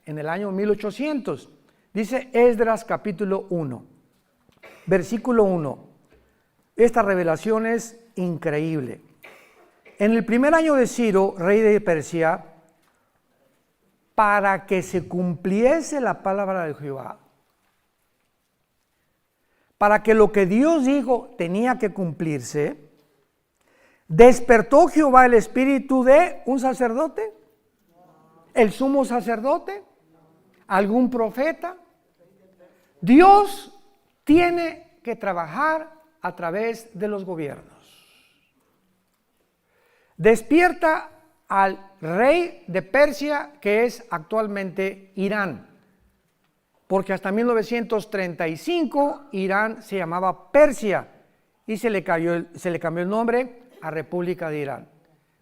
en el año 1800. Dice Esdras capítulo 1, versículo 1. Esta revelación es increíble. En el primer año de Ciro, rey de Persia, para que se cumpliese la palabra de Jehová, para que lo que Dios dijo tenía que cumplirse, despertó Jehová el espíritu de un sacerdote, el sumo sacerdote, algún profeta. Dios tiene que trabajar a través de los gobiernos. Despierta al rey de Persia, que es actualmente Irán, porque hasta 1935 Irán se llamaba Persia y se le cambió el nombre a República de Irán.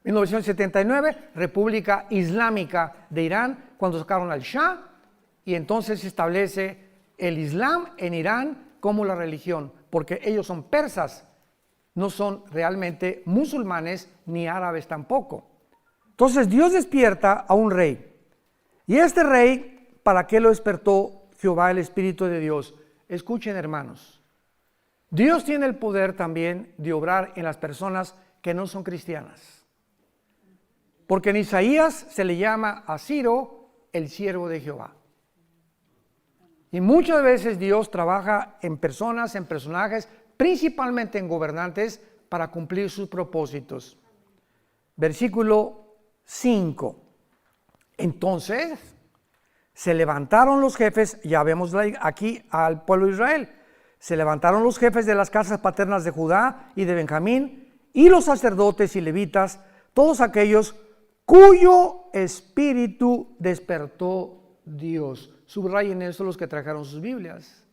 1979, República Islámica de Irán, cuando sacaron al Shah, y entonces se establece el Islam en Irán como la religión, porque ellos son persas, no son realmente musulmanes ni árabes tampoco. Entonces Dios despierta a un rey, y este rey, ¿para qué lo despertó Jehová el Espíritu de Dios? Escuchen, hermanos, Dios tiene el poder también de obrar en las personas que no son cristianas. Porque en Isaías se le llama a Ciro el siervo de Jehová. Y muchas veces Dios trabaja en personas, en personajes, principalmente en gobernantes, para cumplir sus propósitos. Versículo 5. Entonces se levantaron los jefes, ya vemos aquí al pueblo de Israel, se levantaron los jefes de las casas paternas de Judá y de Benjamín, y los sacerdotes y levitas, todos aquellos cuyo espíritu despertó Dios. Subrayen eso los que trajeron sus Biblias.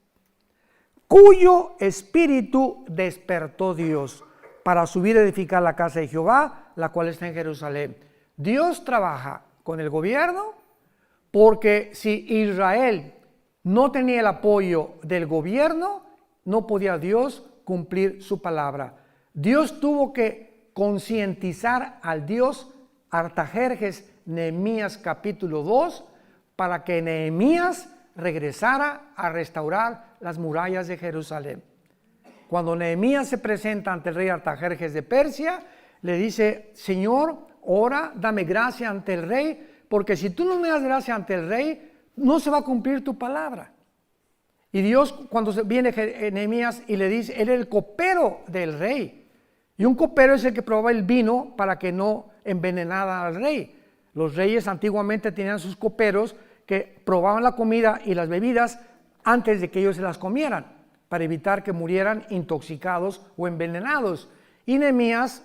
Cuyo espíritu despertó Dios para subir a edificar la casa de Jehová, la cual está en Jerusalén. Dios trabaja con el gobierno, porque si Israel no tenía el apoyo del gobierno, no podía Dios cumplir su palabra. Dios tuvo que concientizar al Dios Artajerjes, Nehemías capítulo 2, para que Nehemías regresara a restaurar las murallas de Jerusalén. Cuando Nehemías se presenta ante el rey Artajerjes de Persia, le dice: Señor, ora, dame gracia ante el rey, porque si tú no me das gracia ante el rey, no se va a cumplir tu palabra. Y Dios, cuando viene Nehemías y le dice, él era el copero del rey, y un copero es el que probaba el vino para que no envenenara al rey. Los reyes antiguamente tenían sus coperos que probaban la comida y las bebidas antes de que ellos se las comieran, para evitar que murieran intoxicados o envenenados. Y Nehemías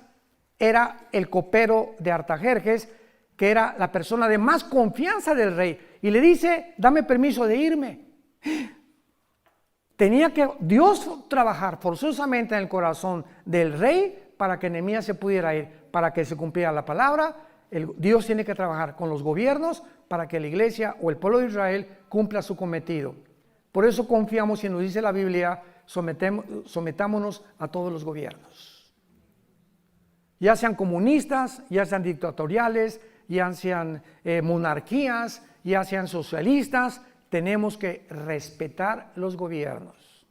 era el copero de Artajerjes, que era la persona de más confianza del rey, y le dice: dame permiso de irme. Tenía que Dios trabajar forzosamente en el corazón del rey para que Nehemías se pudiera ir, para que se cumpliera la palabra. Dios tiene que trabajar con los gobiernos para que la iglesia o el pueblo de Israel cumpla su cometido. Por eso confiamos, y nos dice la Biblia, sometámonos a todos los gobiernos. Ya sean comunistas, ya sean dictatoriales, ya sean monarquías, ya sean socialistas, tenemos que respetar los gobiernos.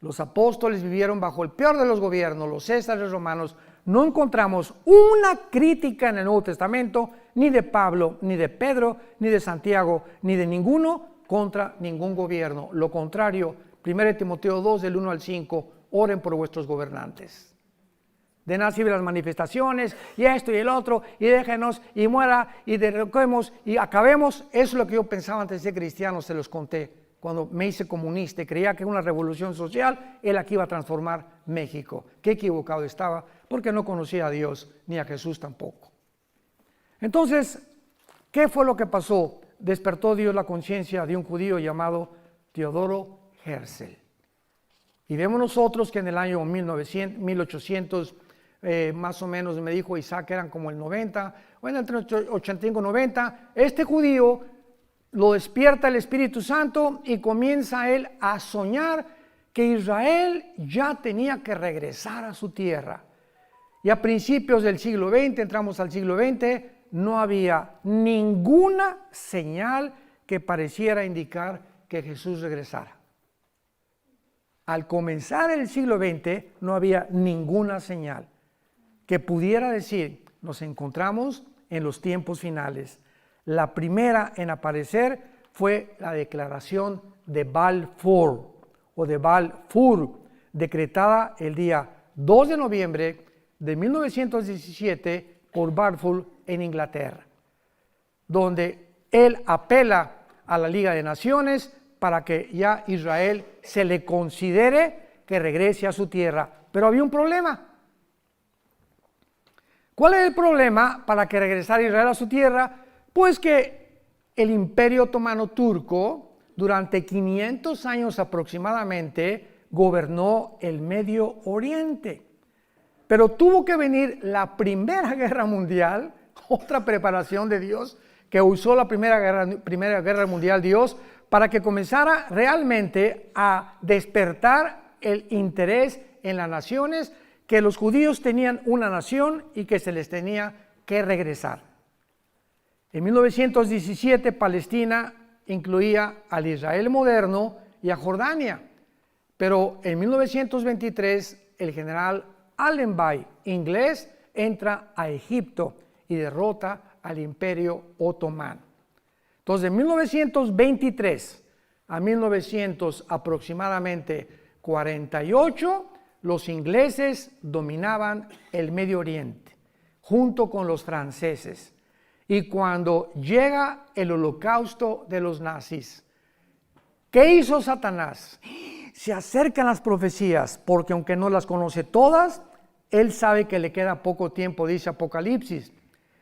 Los apóstoles vivieron bajo el peor de los gobiernos, los césares romanos. no encontramos una crítica en el Nuevo Testamento, ni de Pablo, ni de Pedro, ni de Santiago, ni de ninguno contra ningún gobierno. Lo contrario, 1 Timoteo 2, del 1 al 5, oren por vuestros gobernantes. De nada sirven las manifestaciones, y esto y el otro, y déjenos, y muera, y derroquemos, y acabemos. Eso es lo que yo pensaba antes de ser cristiano, se los conté. Cuando me hice comunista y creía que una revolución social era la que iba a transformar México. Qué equivocado estaba, porque no conocía a Dios, ni a Jesús tampoco. Entonces, ¿qué fue lo que pasó? Despertó Dios la conciencia de un judío llamado Teodoro Herzl. Y vemos nosotros que en el año 1800, más o menos me dijo Isaac, eran como el 90, bueno, entre 85 y 90, este judío lo despierta el Espíritu Santo y comienza él a soñar que Israel ya tenía que regresar a su tierra. Y a principios del siglo XX, entramos al siglo XX, no había ninguna señal que pareciera indicar que Jesús regresara. Al comenzar el siglo XX no había ninguna señal que pudiera decir, nos encontramos en los tiempos finales. La primera en aparecer fue la declaración de Balfour, o de Balfour, decretada el día 2 de noviembre de 1917 por Balfour en Inglaterra, donde él apela a la Liga de Naciones para que ya Israel se le considere que regrese a su tierra. Pero había un problema. ¿Cuál es el problema para que regresara Israel a su tierra? Pues que el Imperio Otomano Turco, durante 500 años aproximadamente, gobernó el Medio Oriente. Pero tuvo que venir la Primera Guerra Mundial, otra preparación de Dios, que usó la Primera Guerra Mundial Dios, para que comenzara realmente a despertar el interés en las naciones, que los judíos tenían una nación y que se les tenía que regresar. En 1917 Palestina incluía al Israel moderno y a Jordania, pero en 1923 el general Allenby, inglés, entra a Egipto y derrota al Imperio Otomano. Entonces, de 1923 a 1900 aproximadamente 48, los ingleses dominaban el Medio Oriente, junto con los franceses. Y cuando llega el holocausto de los nazis, ¿qué hizo Satanás? Se acercan las profecías, porque aunque no las conoce todas, él sabe que le queda poco tiempo, dice Apocalipsis.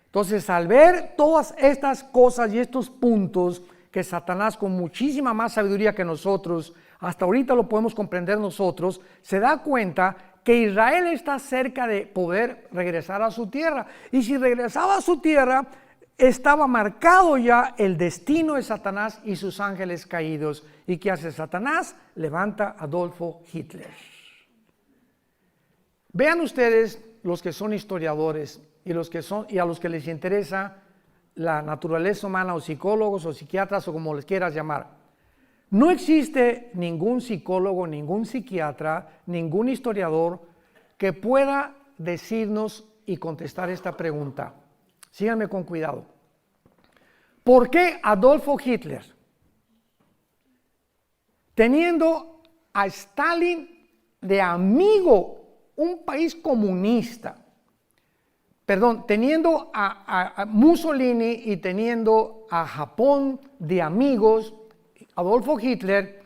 Entonces, al ver todas estas cosas y estos puntos que Satanás, con muchísima más sabiduría que nosotros, hasta ahorita lo podemos comprender nosotros, se da cuenta que Israel está cerca de poder regresar a su tierra. Y si regresaba a su tierra, estaba marcado ya el destino de Satanás y sus ángeles caídos. ¿Y qué hace Satanás? Levanta a Adolfo Hitler. Vean ustedes, los que son historiadores y a los que les interesa la naturaleza humana, o psicólogos o psiquiatras, o como les quieras llamar. No existe ningún psicólogo, ningún psiquiatra, ningún historiador que pueda decirnos y contestar esta pregunta. Síganme con cuidado. ¿Por qué Adolfo Hitler, teniendo a Stalin de amigo, un país comunista, teniendo a Mussolini y teniendo a Japón de amigos, Adolfo Hitler,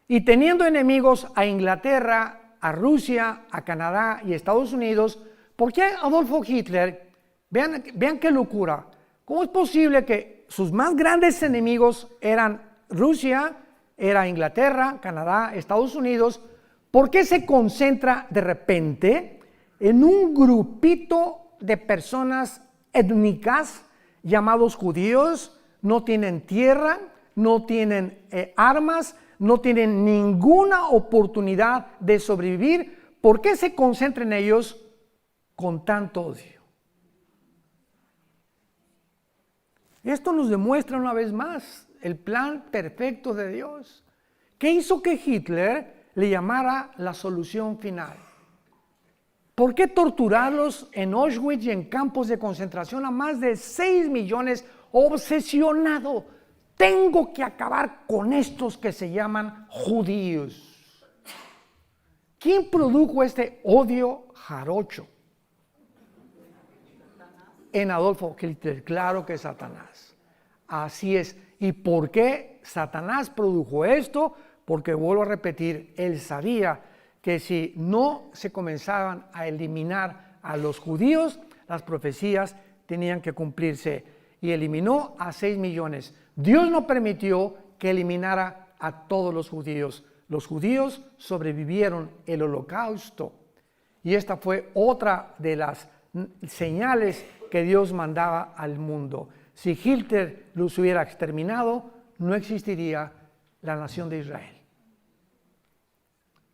y teniendo enemigos a Inglaterra, a Rusia, a Canadá y Estados Unidos, ¿por qué Adolfo Hitler? Vean qué locura. ¿Cómo es posible que sus más grandes enemigos eran Rusia, era Inglaterra, Canadá, Estados Unidos? ¿Por qué se concentra de repente en un grupito de personas étnicas llamados judíos? No tienen tierra, no tienen armas, no tienen ninguna oportunidad de sobrevivir. ¿Por qué se concentra en ellos con tanto odio? Esto nos demuestra una vez más el plan perfecto de Dios. ¿Qué hizo que Hitler le llamara la solución final? ¿Por qué torturarlos en Auschwitz y en campos de concentración a más de 6 millones? Obsesionado. Tengo que acabar con estos que se llaman judíos. ¿Quién produjo este odio jarocho? En Adolfo Hitler, claro que Satanás. Así es. ¿Y por qué Satanás produjo esto? Porque vuelvo a repetir, él sabía que si no se comenzaban a eliminar a los judíos, las profecías tenían que cumplirse. Y eliminó a 6 millones. Dios no permitió que eliminara a todos los judíos. Los judíos sobrevivieron el holocausto. Y esta fue otra de las señales que Dios mandaba al mundo. Si Hitler los hubiera exterminado, no existiría la nación de Israel.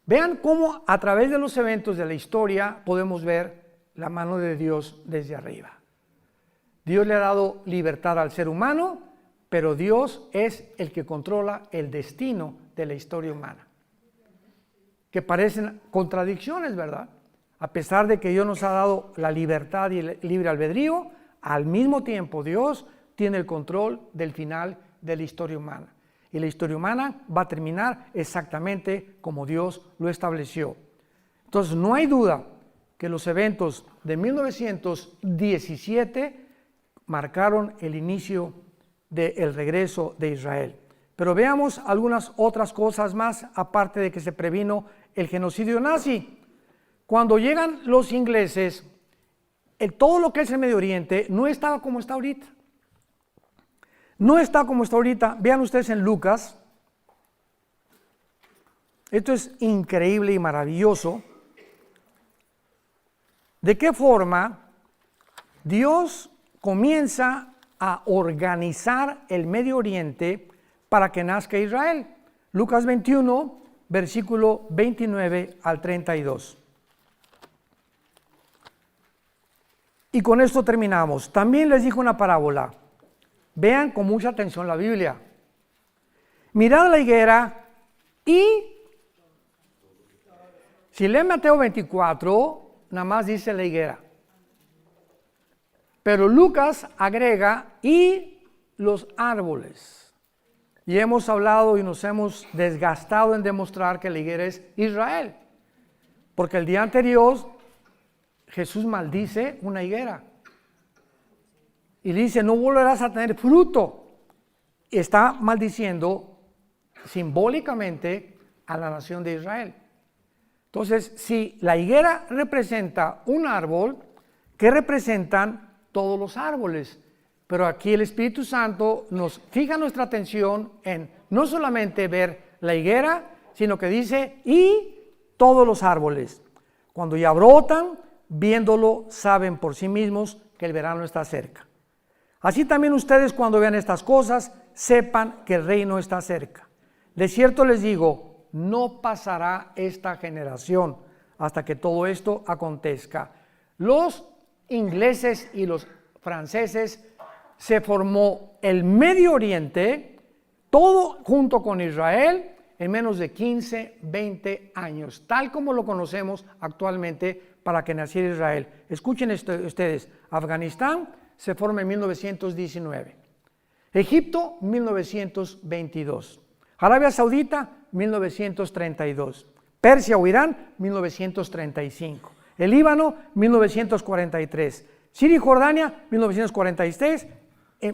Vean cómo a través de los eventos de la historia podemos ver la mano de Dios desde arriba. Dios le ha dado libertad al ser humano, pero Dios es el que controla el destino de la historia humana. Que parecen contradicciones, ¿verdad? A pesar de que Dios nos ha dado la libertad y el libre albedrío, al mismo tiempo Dios tiene el control del final de la historia humana. Y la historia humana va a terminar exactamente como Dios lo estableció. Entonces, no hay duda que los eventos de 1917 marcaron el inicio del regreso de Israel. Pero veamos algunas otras cosas más, aparte de que se previno el genocidio nazi. Cuando llegan los ingleses, todo lo que es el Medio Oriente no estaba como está ahorita. No está como está ahorita. Vean ustedes en Lucas. Esto es increíble y maravilloso. ¿De qué forma Dios comienza a organizar el Medio Oriente para que nazca Israel? Lucas 21, versículo 29 al 32. Y con esto terminamos. También les dijo una parábola. Vean con mucha atención la Biblia. Mirad la higuera y, si leen Mateo 24, nada más dice la higuera. Pero Lucas agrega y los árboles. Y hemos hablado y nos hemos desgastado en demostrar que la higuera es Israel. Porque el día anterior Jesús maldice una higuera. Y le dice, no volverás a tener fruto. Está maldiciendo simbólicamente a la nación de Israel. Entonces, si la higuera representa un árbol, ¿qué representan todos los árboles? Pero aquí el Espíritu Santo nos fija nuestra atención en no solamente ver la higuera, sino que dice, y todos los árboles. Cuando ya brotan, viéndolo, saben por sí mismos que el verano está cerca. Así también ustedes cuando vean estas cosas, sepan que el reino está cerca. De cierto les digo, no pasará esta generación hasta que todo esto acontezca. Los ingleses y los franceses se formó el Medio Oriente, todo junto con Israel, en menos de 15, 20 años, tal como lo conocemos actualmente para que naciera Israel. Escuchen esto ustedes, Afganistán se forma en 1919, Egipto 1922, Arabia Saudita 1932, Persia o Irán 1935, el Líbano 1943, Siria y Jordania 1946,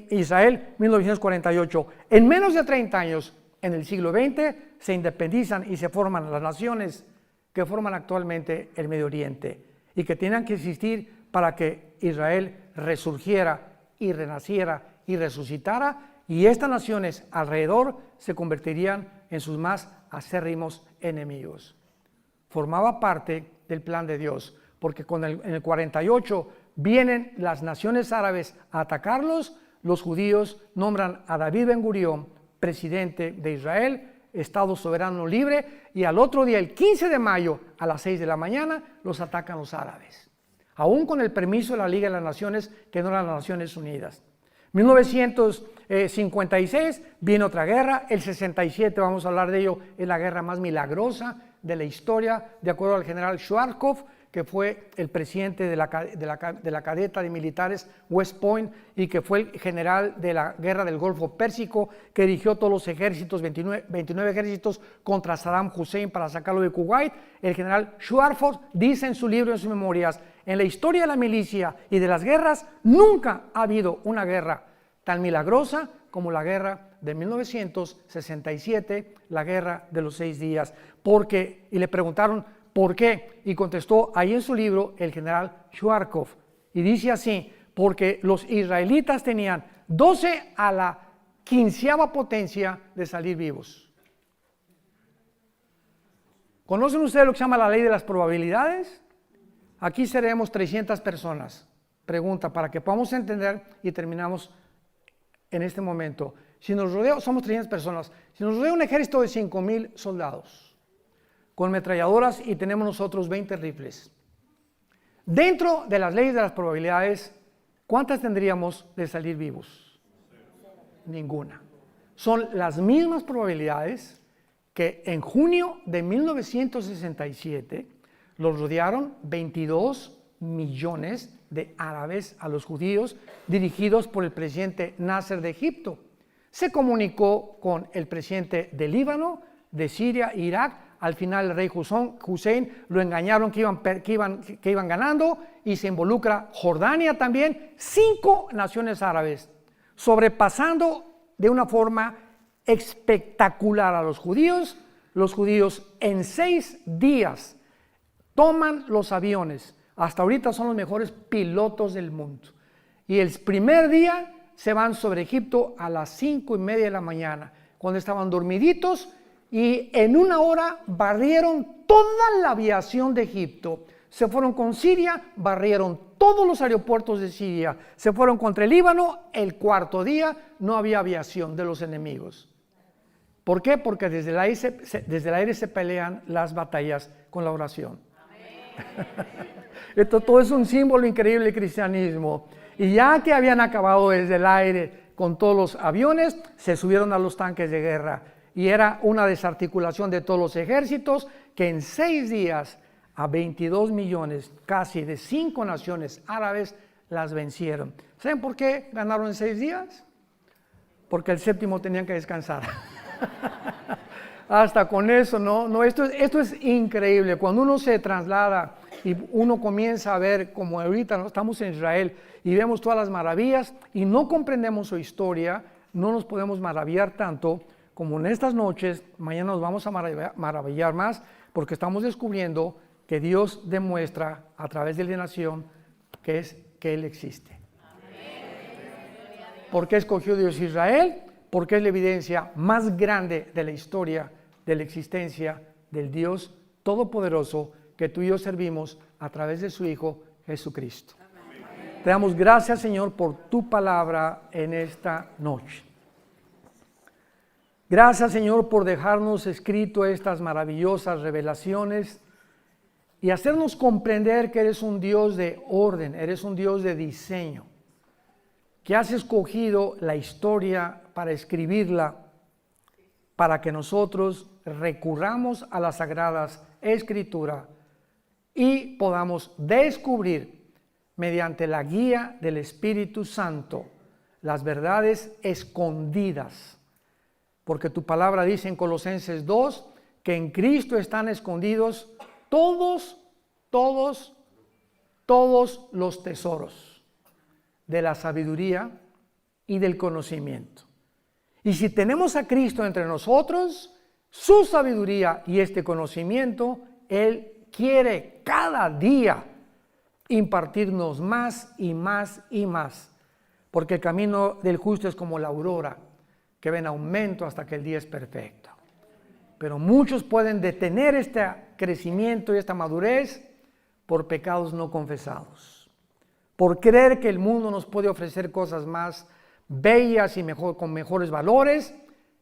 Israel 1948. En menos de 30 años, en el siglo XX, se independizan y se forman las naciones que forman actualmente el Medio Oriente y que tenían que existir para que Israel resurgiera y renaciera y resucitara, y estas naciones alrededor se convertirían en sus más acérrimos enemigos. Formaba parte del plan de Dios, porque en el 48 vienen las naciones árabes a atacarlos, los judíos nombran a David Ben Gurión presidente de Israel, Estado soberano libre, y al otro día, el 15 de mayo, a las 6 de la mañana, los atacan los árabes. Aún con el permiso de la Liga de las Naciones, que no eran las Naciones Unidas. 1956 viene otra guerra, el 67, vamos a hablar de ello, es la guerra más milagrosa de la historia, de acuerdo al general Schwarzkopf, que fue el presidente de la cadeta de militares West Point y que fue el general de la guerra del Golfo Pérsico, que dirigió todos los ejércitos, 29 ejércitos contra Saddam Hussein para sacarlo de Kuwait. El general Schwarzenegger dice en su libro, en sus memorias: en la historia de la milicia y de las guerras nunca ha habido una guerra tan milagrosa como la guerra de 1967, la guerra de los 6 días. Y le preguntaron ¿por qué? Y contestó ahí en su libro el general Schwarzkopf, y dice así: porque los israelitas tenían 12 a la 15ª potencia de salir vivos. ¿Conocen ustedes lo que se llama la ley de las probabilidades? Aquí seremos 300 personas. Pregunta, para que podamos entender y terminamos en este momento. Si nos rodea, somos 300 personas. Si nos rodea un ejército de 5,000 soldados, con metralladoras, y tenemos nosotros 20 rifles. Dentro de las leyes de las probabilidades, ¿cuántas tendríamos de salir vivos? Ninguna. Son las mismas probabilidades que en junio de 1967 los rodearon 22 millones de árabes a los judíos, dirigidos por el presidente Nasser de Egipto. Se comunicó con el presidente de Líbano, de Siria e Irak. Al final el rey Hussein lo engañaron que iban ganando, y se involucra Jordania también, 5 naciones árabes, sobrepasando de una forma espectacular a los judíos. Los judíos en 6 días toman los aviones. Hasta ahorita son los mejores pilotos del mundo. Y el primer día se van sobre Egipto a las 5:30 de la mañana, cuando estaban dormiditos, y en 1 hora barrieron toda la aviación de Egipto. Se fueron con Siria, barrieron todos los aeropuertos de Siria. Se fueron contra el Líbano. El 4.º día no había aviación de los enemigos. ¿Por qué? Porque desde el aire se pelean las batallas con la oración. Esto todo es un símbolo increíble del cristianismo. Y ya que habían acabado desde el aire con todos los aviones, se subieron a los tanques de guerra. Y era una desarticulación de todos los ejércitos, que en 6 días a 22 millones, casi de 5 naciones árabes, las vencieron. ¿Saben por qué ganaron en 6 días? Porque el 7º tenían que descansar. Hasta con eso, esto es increíble. Cuando uno se traslada y uno comienza a ver, como ahorita estamos en Israel y vemos todas las maravillas y no comprendemos su historia, no nos podemos maravillar tanto como en estas noches. Mañana nos vamos a maravillar más, porque estamos descubriendo que Dios demuestra a través de la nación que Él existe. ¿Por qué escogió Dios Israel? Porque es la evidencia más grande de la historia de la existencia del Dios Todopoderoso que tú y yo servimos a través de su Hijo Jesucristo. Amén. Te damos gracias, Señor, por tu palabra en esta noche. Gracias, Señor, por dejarnos escrito estas maravillosas revelaciones y hacernos comprender que eres un Dios de orden, eres un Dios de diseño, que has escogido la historia para escribirla, para que nosotros recurramos a las Sagradas Escrituras y podamos descubrir, mediante la guía del Espíritu Santo, las verdades escondidas. Porque tu palabra dice en Colosenses 2 que en Cristo están escondidos todos los tesoros de la sabiduría y del conocimiento. Y si tenemos a Cristo entre nosotros, su sabiduría y este conocimiento, Él quiere cada día impartirnos más y más y más. Porque el camino del justo es como la aurora, que va en aumento hasta que el día es perfecto. Pero muchos pueden detener este crecimiento y esta madurez por pecados no confesados, por creer que el mundo nos puede ofrecer cosas más bellas y con mejores valores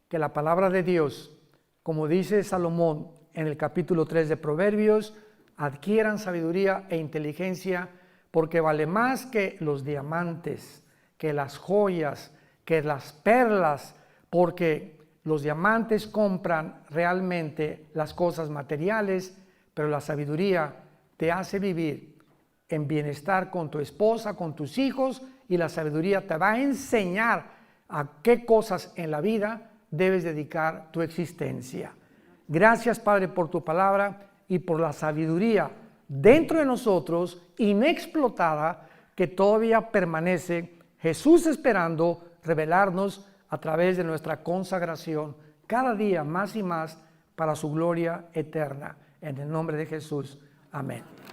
que la palabra de Dios. Como dice Salomón en el capítulo 3 de Proverbios: adquieran sabiduría e inteligencia, porque vale más que los diamantes, que las joyas, que las perlas, porque los diamantes compran realmente las cosas materiales, pero la sabiduría te hace vivir en bienestar con tu esposa, con tus hijos, y la sabiduría te va a enseñar a qué cosas en la vida debes dedicar tu existencia. Gracias, Padre, por tu palabra y por la sabiduría dentro de nosotros, inexplotada, que todavía permanece. Jesús esperando revelarnos a través de nuestra consagración cada día más y más para su gloria eterna. En el nombre de Jesús. Amén.